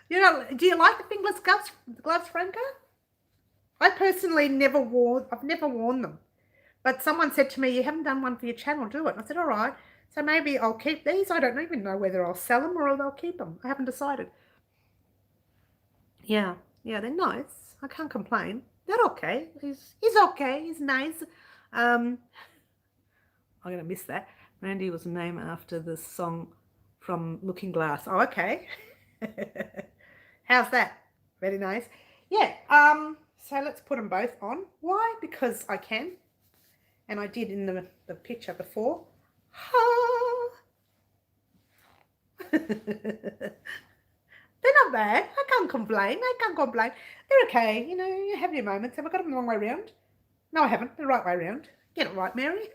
You know, do you like the fingerless gloves, Franca? I personally I've never worn them. But someone said to me, you haven't done one for your channel, do it. And I said, all right. So maybe I'll keep these. I don't even know whether I'll sell them or they'll keep them. I haven't decided. Yeah, they're nice. I can't complain. They're okay. He's okay. He's nice. I'm going to miss that. Randy was named after the song from Looking Glass. Oh, okay. How's that? Very nice. Yeah, so let's put them both on. Why? Because I can. And I did in the picture before. They're not bad. I can't complain. They're okay. You know, you have your moments. Have I got them the wrong way around? No, I haven't. The right way around. Get it right, Mary.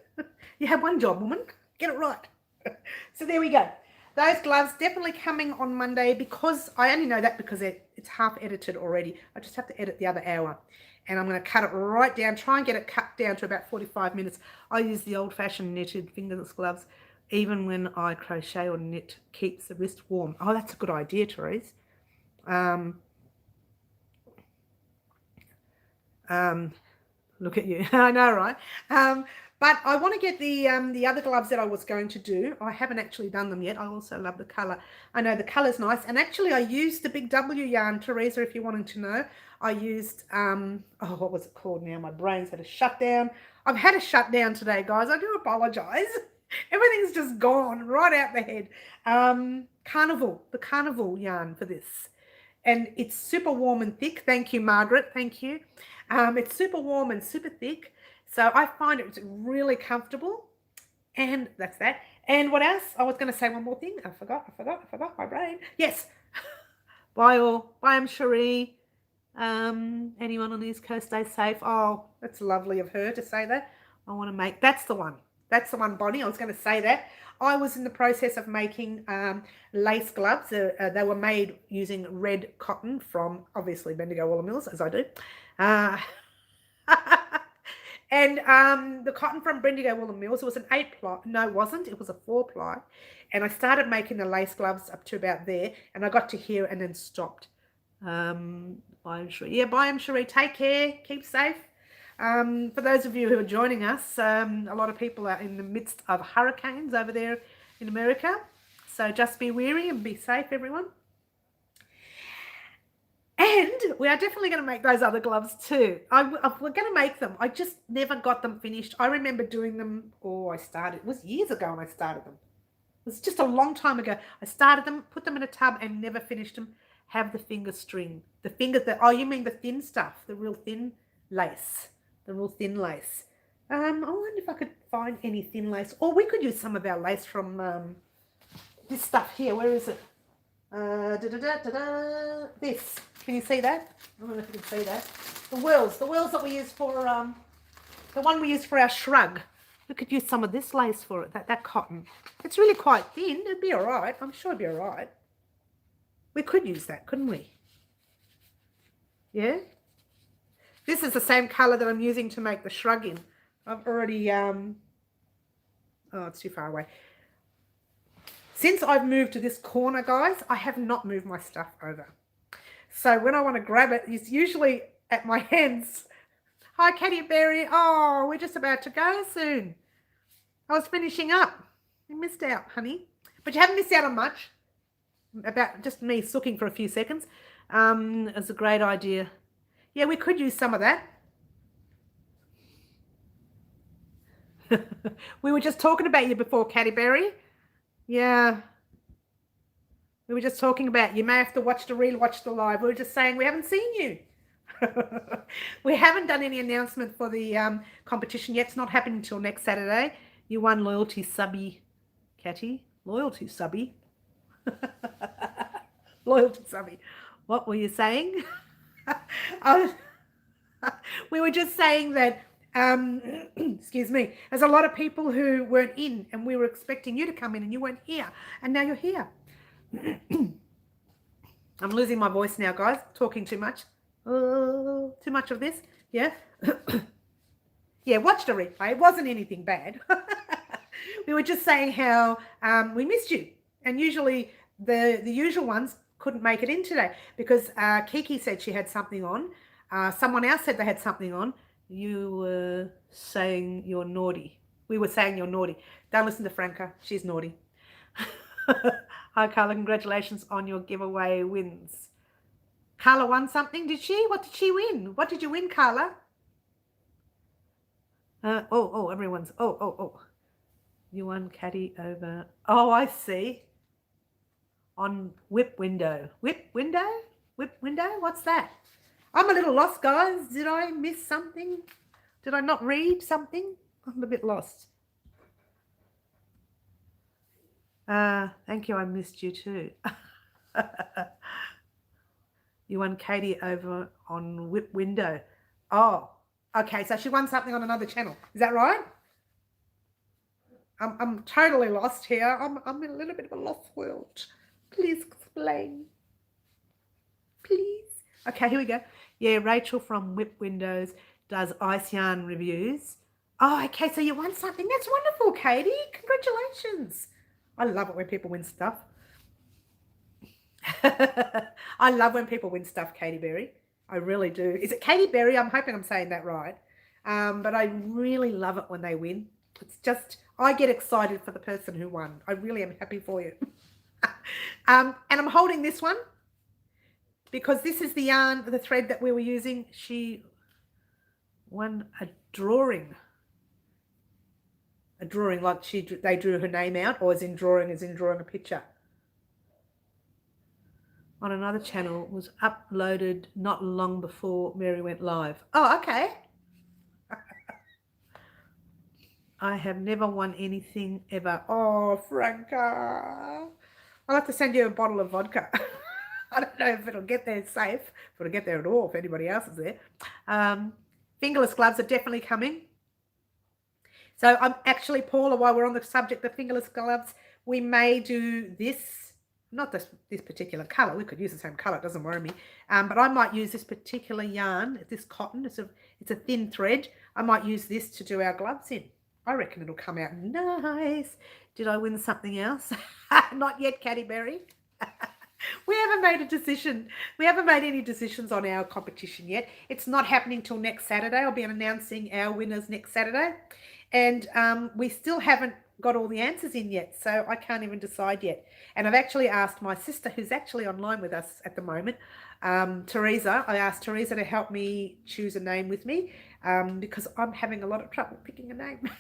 You have one job, woman. Get it right. So there we go. Those gloves definitely coming on Monday, because I only know that because it's half edited already. I just have to edit the other hour. And I'm going to cut it right down, try and get it cut down to about 45 minutes. I use the old-fashioned knitted fingerless gloves. Even when I crochet or knit, keeps the wrist warm. Oh, that's a good idea, Therese. Look at you. I know, right? But I want to get the other gloves that I was going to do. I haven't actually done them yet. I also love the colour. I know the colour's nice. And actually, I used the Big W yarn, Teresa, if you wanted to know. I used, oh, what was it called now? My brain's had a shutdown. I've had a shutdown today, guys. I do apologise. Everything's just gone right out the head. Carnival, the Carnival yarn for this. And it's super warm and thick. Thank you, Margaret. Thank you. It's super warm and super thick, so I find it's really comfortable. And that's that. And what else? I was going to say one more thing. I forgot my brain. Yes. Bye, Cherie. Anyone on the East Coast, stay safe. Oh, that's lovely of her to say that. I want to make, that's the one. That's the one, Bonnie. I was going to say that. I was in the process of making lace gloves. They were made using red cotton from, obviously, Bendigo Wool Mills, as I do. And the cotton from Bendigo Wool Mills, it was an 8-ply. No, it wasn't. It was a 4-ply. And I started making the lace gloves up to about there, and I got to here and then stopped. Bye, Cherie. Yeah, bye, Cherie. Take care. Keep safe. For those of you who are joining us, a lot of people are in the midst of hurricanes over there in America. So just be wary and be safe, everyone. And we are definitely going to make those other gloves too. We're going to make them. I just never got them finished. I remember doing them, it was years ago when I started them. It was just a long time ago. I started them, put them in a tub and never finished them. Have the finger string. The fingers that, oh, you mean the thin stuff, the real thin lace. The real thin lace. I wonder if I could find any thin lace. Or we could use some of our lace from this stuff here. Where is it? This. Can you see that? I don't know if you can see that. The wheels that we use for, the one we use for our shrug. We could use some of this lace for it, that cotton. It's really quite thin. It'd be all right. I'm sure it'd be all right. We could use that, couldn't we? Yeah? This is the same colour that I'm using to make the shrug in. I've already, oh, it's too far away. Since I've moved to this corner, guys, I have not moved my stuff over. So when I want to grab it, it's usually at my hands. Hi, Katy Berry. Oh, we're just about to go soon. I was finishing up. You missed out, honey. But you haven't missed out on much. About just me sooking for a few seconds. It's a great idea. Yeah, we could use some of that. We were just talking about you before, Katy Berry. Yeah. We were just talking about you may have to rewatch the live. We were just saying we haven't seen you. We haven't done any announcement for the competition yet. It's not happening until next Saturday. You won loyalty subby, Katy. Loyalty subby. Loyalty subby. What were you saying? We were just saying that, excuse me, there's a lot of people who weren't in and we were expecting you to come in and you weren't here. And now you're here. I'm losing my voice now, guys. Talking too much. Too much of this. Yeah. Yeah, watch the replay. It wasn't anything bad. We were just saying how we missed you. And usually the usual ones couldn't make it in today because Kiki said she had something on. Someone else said they had something on. You were saying you're naughty. We were saying you're naughty. Don't listen to Franca. She's naughty. Hi, Carla. Congratulations on your giveaway wins. Carla won something, did she? What did she win? What did you win, Carla? Everyone's... You won Katy over... Oh, I see. On whip window. Whip window? Whip window? What's that? I'm a little lost, guys. Did I miss something? Did I not read something? I'm a bit lost. Thank you. I missed you too. You won Katy over on whip window. Oh, okay. So she won something on another channel. Is that right? I'm totally lost here. I'm in a little bit of a lost world. Please explain. Please. Okay, here we go. Yeah, Rachel from Whip Windows does ice yarn reviews. Oh, okay. So you won something. That's wonderful, Katy. Congratulations. I love it when people win stuff. I love when people win stuff, Katy Berry. I really do. Is it Katy Berry? I'm hoping I'm saying that right. But I really love it when they win. It's just, I get excited for the person who won. I really am happy for you. And I'm holding this one because this is the yarn, the thread that we were using. She won a drawing. A drawing like they drew her name out, or as in drawing a picture. on another channel was uploaded not long before Mary went live. Oh, okay. I have never won anything ever. Oh, Franca. I'll have to send you a bottle of vodka. I don't know if it'll get there safe, if it'll get there at all, if anybody else is there. Fingerless gloves are definitely coming. So I'm actually, Paula, while we're on the subject of fingerless gloves, we may do this, not this particular colour. We could use the same colour, it doesn't worry me. But I might use this particular yarn, this cotton, it's a thin thread. I might use this to do our gloves in. I reckon it'll come out nice. Did I win something else? Not yet, Caddyberry. We haven't made a decision. We haven't made any decisions on our competition yet. It's not happening till next Saturday. I'll be announcing our winners next Saturday. And we still haven't got all the answers in yet, so I can't even decide yet. And I've actually asked my sister, who's actually online with us at the moment, Teresa. I asked Teresa to help me choose a name with me because I'm having a lot of trouble picking a name.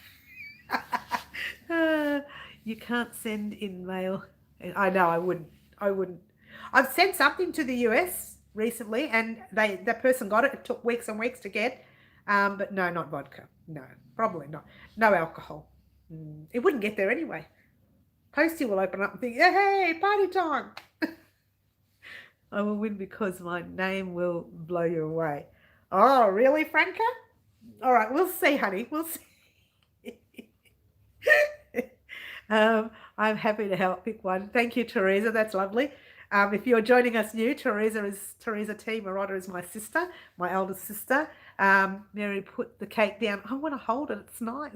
You can't send in mail. I know, I wouldn't. I've sent something to the US recently, and the person got it. It took weeks and weeks to get, but no, not vodka. No, probably not. No alcohol. It wouldn't get there anyway. Postie will open up and think, hey, party time. I will win because my name will blow you away. Oh, really, Franca? All right, we'll see, honey. We'll see. I'm happy to help pick one. Thank you, Teresa. That's lovely. If you're joining us new, Teresa T. Marotta is my sister, my eldest sister. Mary put the cake down. I want to hold it. It's nice.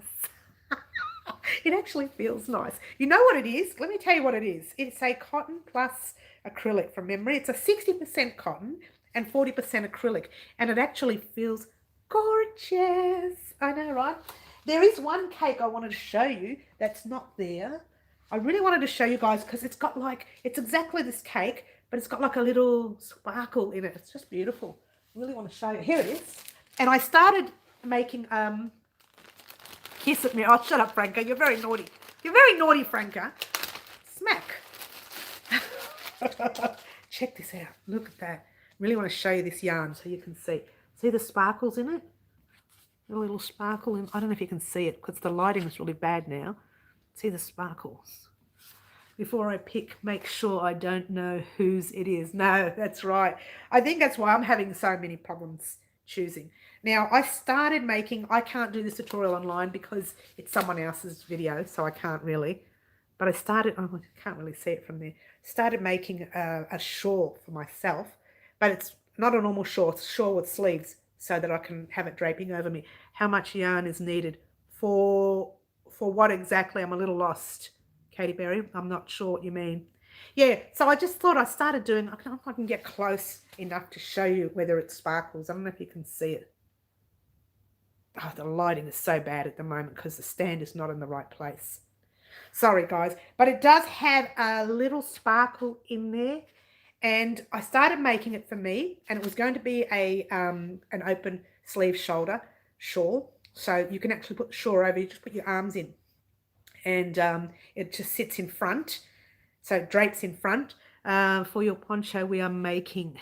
It actually feels nice. You know what it is? Let me tell you what it is. It's a cotton plus acrylic from memory. It's a 60% cotton and 40% acrylic. And it actually feels gorgeous. I know, right? There is one cake I wanted to show you that's not there. I really wanted to show you guys because it's got like, it's exactly this cake, but it's got like a little sparkle in it. It's just beautiful. I really want to show you. Here it is. And I started making, kiss at me. Oh, shut up, Franca. You're very naughty. You're very naughty, Franca. Smack. Check this out. Look at that. Really want to show you this yarn so you can see. See the sparkles in it? A little sparkle in. I don't know if you can see it because the lighting is really bad now. See the sparkles. Before I pick, make sure I don't know whose it is. No, that's right. I think that's why I'm having so many problems choosing. Now, I started making, I can't do this tutorial online because it's someone else's video, so I can't really. But I started, oh, I can't really see it from there. Started making a shawl for myself, but it's not a normal shawl. It's a shawl with sleeves so that I can have it draping over me. How much yarn is needed for what exactly? I'm a little lost, Katie Berry. I'm not sure what you mean. Yeah, so I just thought I started doing, I don't know if I can get close enough to show you whether it sparkles. I don't know if you can see it. Oh, the lighting is so bad at the moment because the stand is not in the right place. Sorry, guys. But it does have a little sparkle in there. And I started making it for me. And it was going to be an open sleeve shoulder shawl. So you can actually put the shawl over. You just put your arms in. And it just sits in front. So it drapes in front. For your poncho we are making.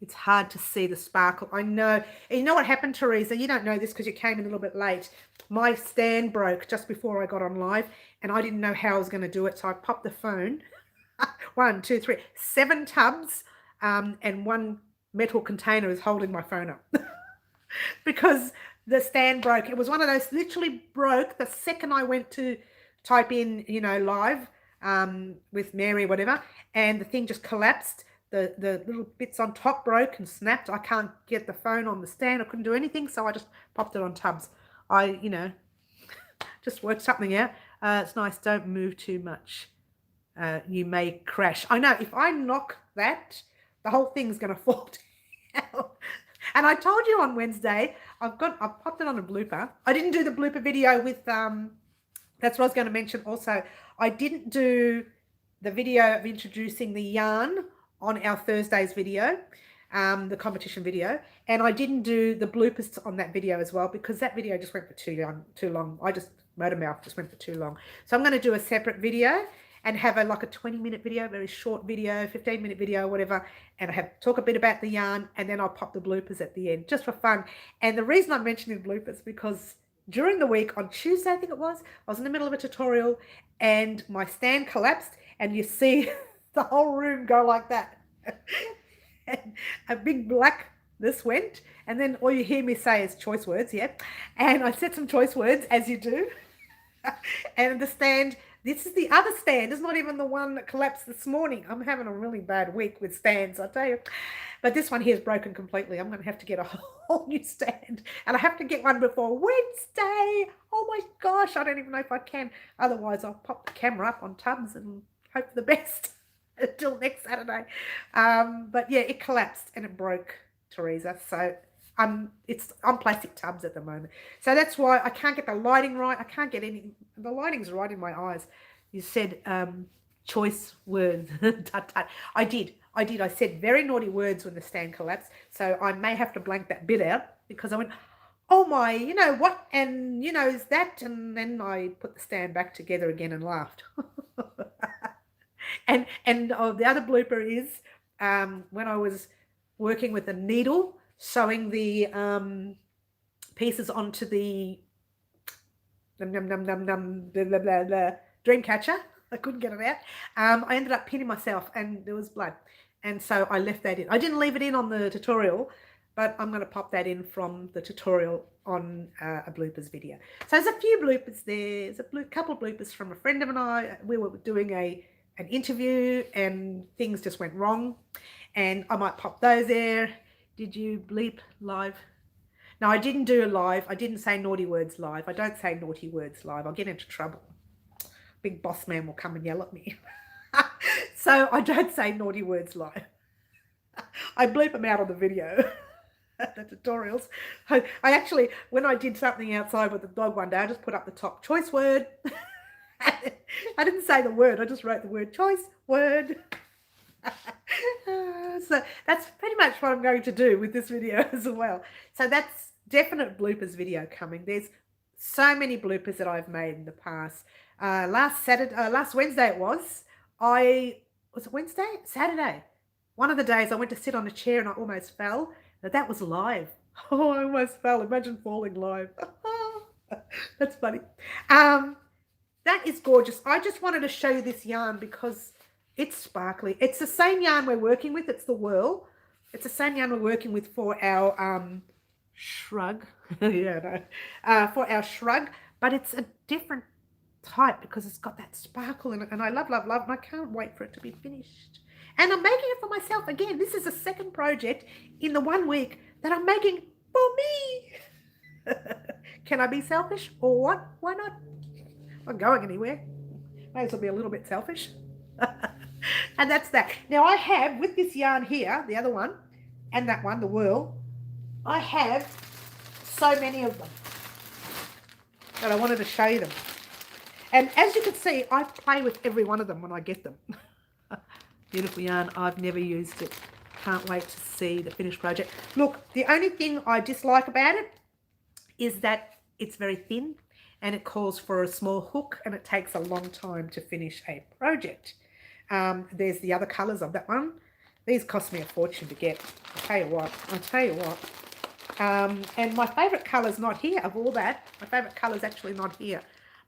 It's hard to see the sparkle. I know. And you know what happened, Teresa? You don't know this because you came in a little bit late. My stand broke just before I got on live, and I didn't know how I was going to do it. So I popped the phone. 1, 2, 3, 7 tubs, and one metal container is holding my phone up because the stand broke. It was one of those literally broke the second I went to type in, you know, live with Mary, whatever, and the thing just collapsed. The little bits on top broke and snapped. I can't get the phone on the stand. I couldn't do anything, so I just popped it on tubs. I, you know, just worked something out. It's nice. Don't move too much. You may crash. I know. If I knock that, the whole thing's going to fall down. And I told you on Wednesday, I've popped it on a blooper. I didn't do the blooper video with, that's what I was going to mention also. I didn't do the video of introducing the yarn on our Thursday's video, the competition video, and I didn't do the bloopers on that video as well because that video just went for too long. I just, motor mouth just went for too long. So I'm going to do a separate video, and have like a 20-minute video, very short video, 15-minute video, whatever, and I have talk a bit about the yarn, and then I'll pop the bloopers at the end, just for fun. And the reason I'm mentioning bloopers, because during the week, on Tuesday, I think it was, I was in the middle of a tutorial, and my stand collapsed, and you see the whole room go like that. And a big black this went, and then all you hear me say is choice words, yeah. And I said some choice words, as you do. And the stand, this is the other stand. It's not even the one that collapsed this morning. I'm having a really bad week with stands, I tell you. But this one here is broken completely. I'm going to have to get a whole new stand. And I have to get one before Wednesday. Oh my gosh, I don't even know if I can. Otherwise, I'll pop the camera up on tubs and hope for the best until next Saturday. But yeah, it collapsed and it broke, Teresa. So it's on plastic tubs at the moment. So that's why I can't get the lighting right. I can't get any, the lighting's right in my eyes. You said choice words. Tut, tut. I did. I said very naughty words when the stand collapsed. So I may have to blank that bit out because I went, oh my, you know what, and you know, is that, and then I put the stand back together again and laughed. and the other blooper is when I was working with a needle, sewing the pieces onto the dream catcher. I couldn't get it out. I ended up pinning myself and there was blood. And so I left that in. I didn't leave it in on the tutorial, but I'm going to pop that in from the tutorial on a bloopers video. So there's a few bloopers there. There's a couple of bloopers from a friend of mine. We were doing an interview and things just went wrong. And I might pop those there. Did you bleep live? No, I didn't do a live. I didn't say naughty words live. I don't say naughty words live. I'll get into trouble. Big boss man will come and yell at me. So I don't say naughty words live. I bleep them out on the video, the tutorials. I actually, when I did something outside with the dog one day, I just put up the top choice word. I didn't say the word. I just wrote the word choice word. So that's pretty much what I'm going to do with this video as well. So that's definite bloopers video coming. There's so many bloopers that I've made in the past. Last Wednesday it was. Was it Wednesday? Saturday. One of the days I went to sit on a chair and I almost fell. That was live. Oh, I almost fell. Imagine falling live. That's funny. That is gorgeous. I just wanted to show you this yarn because it's sparkly. It's the same yarn we're working with. It's the whirl. It's the same yarn we're working with for our shrug. Yeah, no. For our shrug, but it's a different type because it's got that sparkle in it, and I love, and I can't wait for it to be finished. And I'm making it for myself again. This is the second project in the 1 week that I'm making for me. Can I be selfish or what? Why not? I'm not going anywhere. May as well be a little bit selfish. And that's that. Now I have, with this yarn here, the other one, and that one, the whirl, I have so many of them that I wanted to show you them. And as you can see, I play with every one of them when I get them. Beautiful yarn. I've never used it. Can't wait to see the finished project. Look, the only thing I dislike about it is that it's very thin and it calls for a small hook and it takes a long time to finish a project. There's the other colours of that one. These cost me a fortune to get. I'll tell you what. And my favourite colour's not here of all that. My favourite colour's actually not here.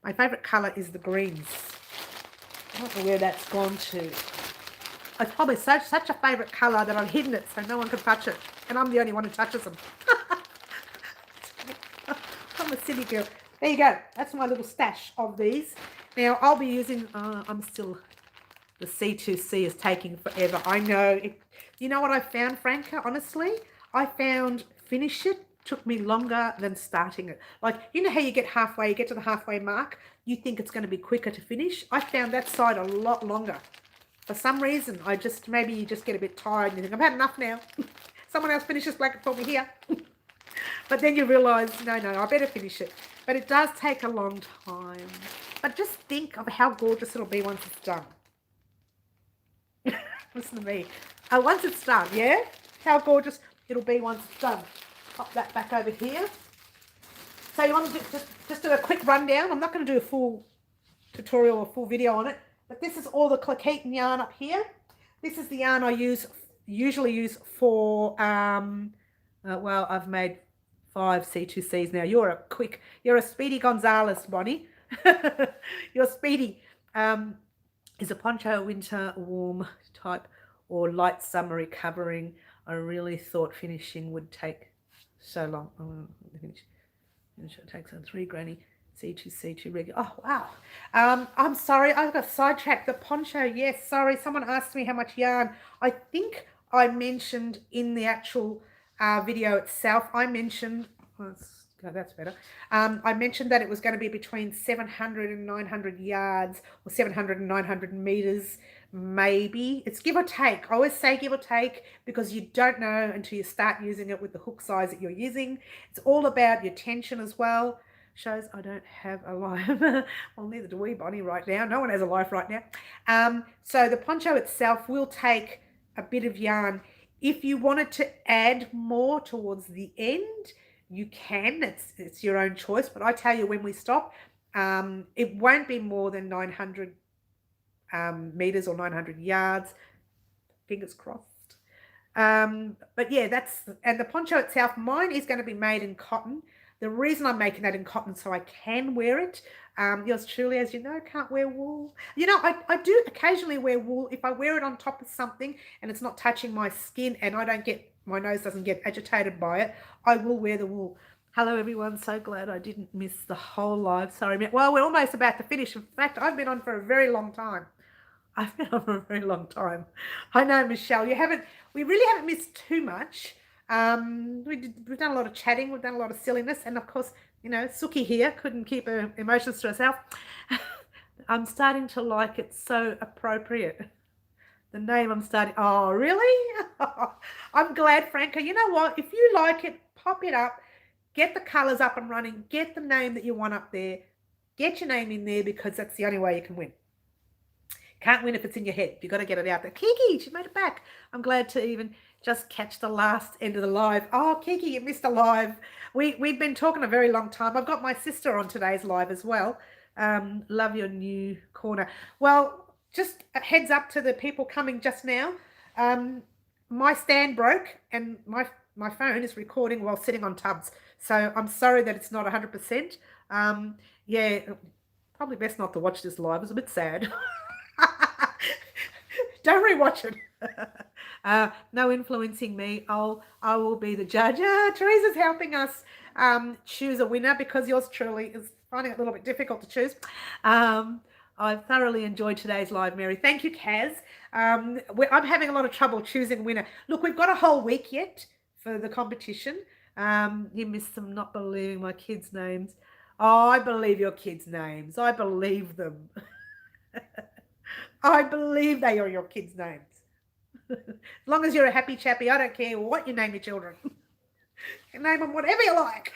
My favourite colour is the greens. I don't know where that's gone to. It's probably such a favourite colour that I've hidden it so no one can touch it. And I'm the only one who touches them. I'm a silly girl. There you go. That's my little stash of these. Now, I'll be using, the C2C is taking forever. I know. You know what I found, Franca? Honestly, I found finish it took me longer than starting it. Like, you know how you get halfway, you get to the halfway mark, you think it's going to be quicker to finish? I found that side a lot longer. For some reason, maybe you just get a bit tired and you think, I've had enough now. Someone else finish this blanket for me here. But then you realise, no, I better finish it. But it does take a long time. But just think of how gorgeous it'll be once it's done. Listen to me. Once it's done, yeah? How gorgeous it'll be once it's done. Pop that back over here. So you want to just do a quick rundown. I'm not going to do a full tutorial or full video on it. But this is all the Cloquetan yarn up here. This is the yarn I usually use for, well, I've made 5 C2Cs now. You're a speedy Gonzalez, Bonnie. You're speedy. Is a poncho winter warm type or light summery covering. I really thought finishing would take so long. Finish it takes on 3 granny. C2 regular. Oh, wow. I'm sorry, I got sidetracked. The poncho, yes, sorry. Someone asked me how much yarn. I think I mentioned in the actual video itself, I mentioned, that's better. I mentioned that it was going to be between 700 and 900 yards or 700 and 900 meters, maybe. It's give or take. I always say give or take because you don't know until you start using it with the hook size that you're using. It's all about your tension as well. Shows I don't have a life. Well, neither do we, Bonnie, right now. No one has a life right now. So the poncho itself will take a bit of yarn. If you wanted to add more towards the end, you can. It's your own choice. But I tell you, when we stop, it won't be more than 900 meters or 900 yards. Fingers crossed. But yeah, and the poncho itself, mine is going to be made in cotton. The reason I'm making that in cotton so I can wear it. Yours truly, as you know, can't wear wool. You know, I do occasionally wear wool. If I wear it on top of something and it's not touching my skin and my nose doesn't get agitated by it, I will wear the wool. Hello, everyone. So glad I didn't miss the whole live. Sorry. Well, we're almost about to finish. In fact, I've been on for a very long time. I know, Michelle, we really haven't missed too much. We've done a lot of chatting, we've done a lot of silliness, and of course, you know, Suki here couldn't keep her emotions to herself. I'm starting to like it, so appropriate. The name oh, really? I'm glad, Franca. You know what? If you like it, pop it up, get the colours up and running, get the name that you want up there, get your name in there because that's the only way you can win. Can't win if it's in your head. You've got to get it out there. Kiki, she made it back. I'm glad to even just catch the last end of the live. Oh, Kiki, you missed a live. We've been talking a very long time. I've got my sister on today's live as well. Love your new corner. Well, just a heads up to the people coming just now. My stand broke and my phone is recording while sitting on tubs. So I'm sorry that it's not 100%. Yeah, probably best not to watch this live. It's a bit sad. Don't rewatch it. No influencing me. I will be the judge. Teresa's helping us choose a winner because yours truly is finding it a little bit difficult to choose. I've thoroughly enjoyed today's live, Mary. Thank you, Kaz. I'm having a lot of trouble choosing a winner. Look, we've got a whole week yet for the competition. You missed them not believing my kids' names. Oh, I believe your kids' names. I believe them. I believe they are your kids' names. As long as you're a happy chappy, I don't care what you name your children. You name them whatever you like.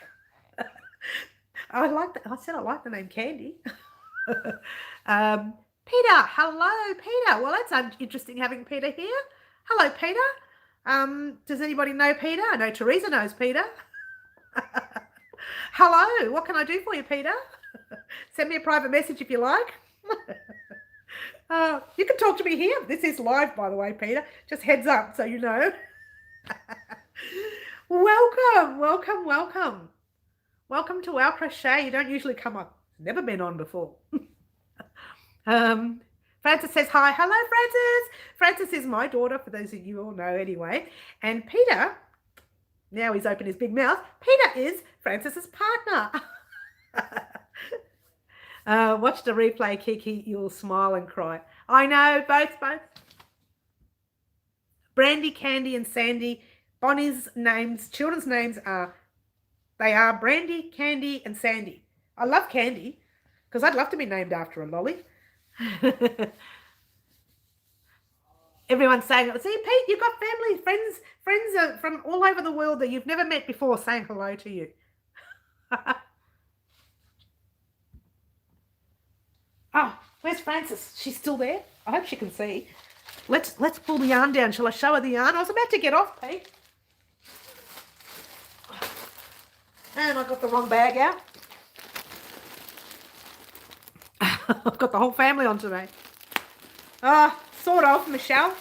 I said I like the name Candy. Peter, hello, Peter. Well, that's interesting having Peter here. Hello, Peter. Does anybody know Peter? I know Teresa knows Peter. Hello, what can I do for you, Peter? Send me a private message if you like. You can talk to me here. This is live, by the way, Peter. Just heads up so you know. Welcome, welcome, welcome. Welcome to our crochet. You don't usually come up. Never been on before. Frances says hi. Hello, Frances. Frances is my daughter, for those of you all know anyway. And Peter, now he's opened his big mouth. Peter is Frances's partner. Watch the replay, Kiki. You'll smile and cry. I know, both. Brandy, Candy, and Sandy. Bonnie's names, children's names are Brandy, Candy, and Sandy. I love Candy because I'd love to be named after a lolly. Everyone's saying, see, Pete, you've got family, friends from all over the world that you've never met before saying hello to you. Oh, where's Frances? She's still there? I hope she can see. Let's pull the yarn down. Shall I show her the yarn? I was about to get off, Pete. And I got the wrong bag out. I've got the whole family on today. Sort of, Michelle.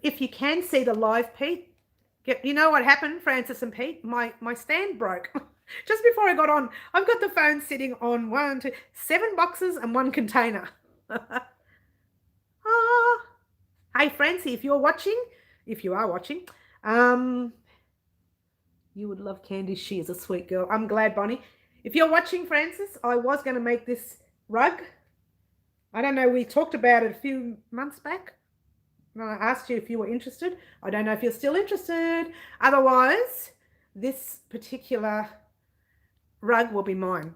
If you can see the live, Pete, you know what happened, Francis and Pete? My stand broke. Just before I got on, I've got the phone sitting on 7 boxes and 1 container. Hey, Francie, if you are watching, you would love Candy. She is a sweet girl. I'm glad, Bonnie. If you're watching, Francis, I was going to make this rug. I don't know, we talked about it a few months back. I asked you if you were interested. I don't know if you're still interested. Otherwise, this particular rug will be mine.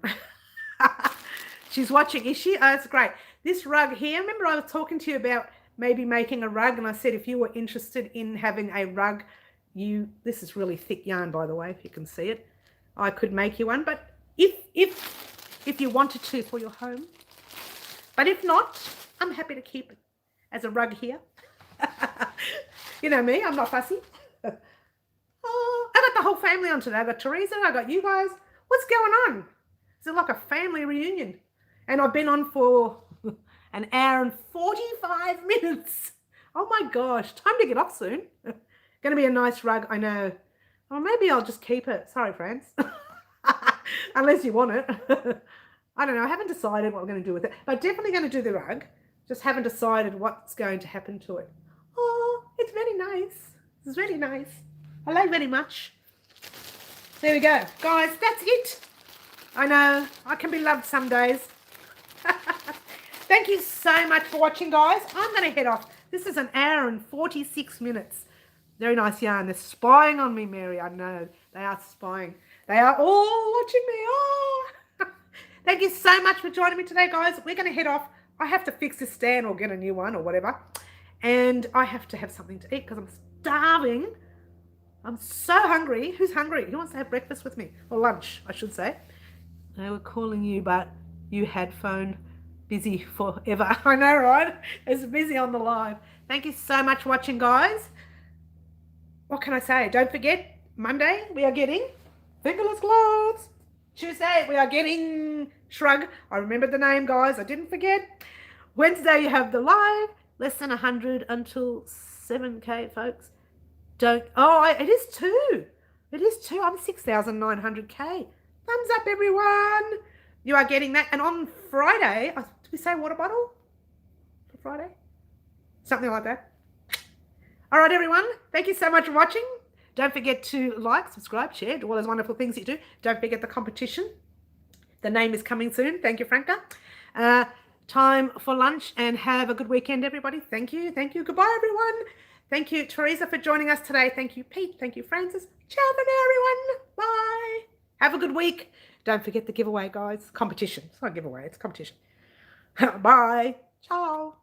She's watching, is she? Oh, it's great. This rug here, remember I was talking to you about maybe making a rug, and I said if you were interested in having a rug, this is really thick yarn, by the way, if you can see it. I could make you one, but if you wanted to for your home. But if not, I'm happy to keep it as a rug here. You know me, I'm not fussy. Oh, I got the whole family on today. I got Teresa, I got you guys. What's going on? Is it like a family reunion? And I've been on for an hour and 45 minutes. Oh my gosh, time to get off soon. Going to be a nice rug, I know. Or maybe I'll just keep it. Sorry, friends. Unless you want it. I don't know. I haven't decided what we're going to do with it. But definitely going to do the rug. Just haven't decided what's going to happen to it. Oh, it's very nice. It's very nice. I like very much. There we go. Guys, that's it. I know. I can be loved some days. Thank you so much for watching, guys. I'm going to head off. This is an hour and 46 minutes. Very nice yarn. They're spying on me, Mary. I know. They are spying. They are all watching me. Oh. Thank you so much for joining me today, guys. We're going to head off. I have to fix this stand or get a new one or whatever. And I have to have something to eat because I'm starving. I'm so hungry. Who's hungry? Who wants to have breakfast with me? Or lunch, I should say. They were calling you, but you had phone busy forever. I know, right? It's busy on the live. Thank you so much for watching, guys. What can I say? Don't forget, Monday we are getting Fingerless Gloves. Tuesday we are getting Shrug. I remembered the name, guys. I didn't forget. Wednesday you have the live. Less than 100 until 7K, folks. It is 2. It is 2. I'm 6,900K. Thumbs up, everyone. You are getting that. And on Friday, did we say water bottle for Friday? Something like that. All right, everyone. Thank you so much for watching. Don't forget to like, subscribe, share, do all those wonderful things you do. Don't forget the competition. The name is coming soon. Thank you, Franca. Time for lunch and have a good weekend, everybody. Thank you. Thank you. Goodbye, everyone. Thank you, Teresa, for joining us today. Thank you, Pete. Thank you, Francis. Ciao for now, everyone. Bye. Have a good week. Don't forget the giveaway, guys. Competition. It's not a giveaway. It's competition. Bye. Ciao.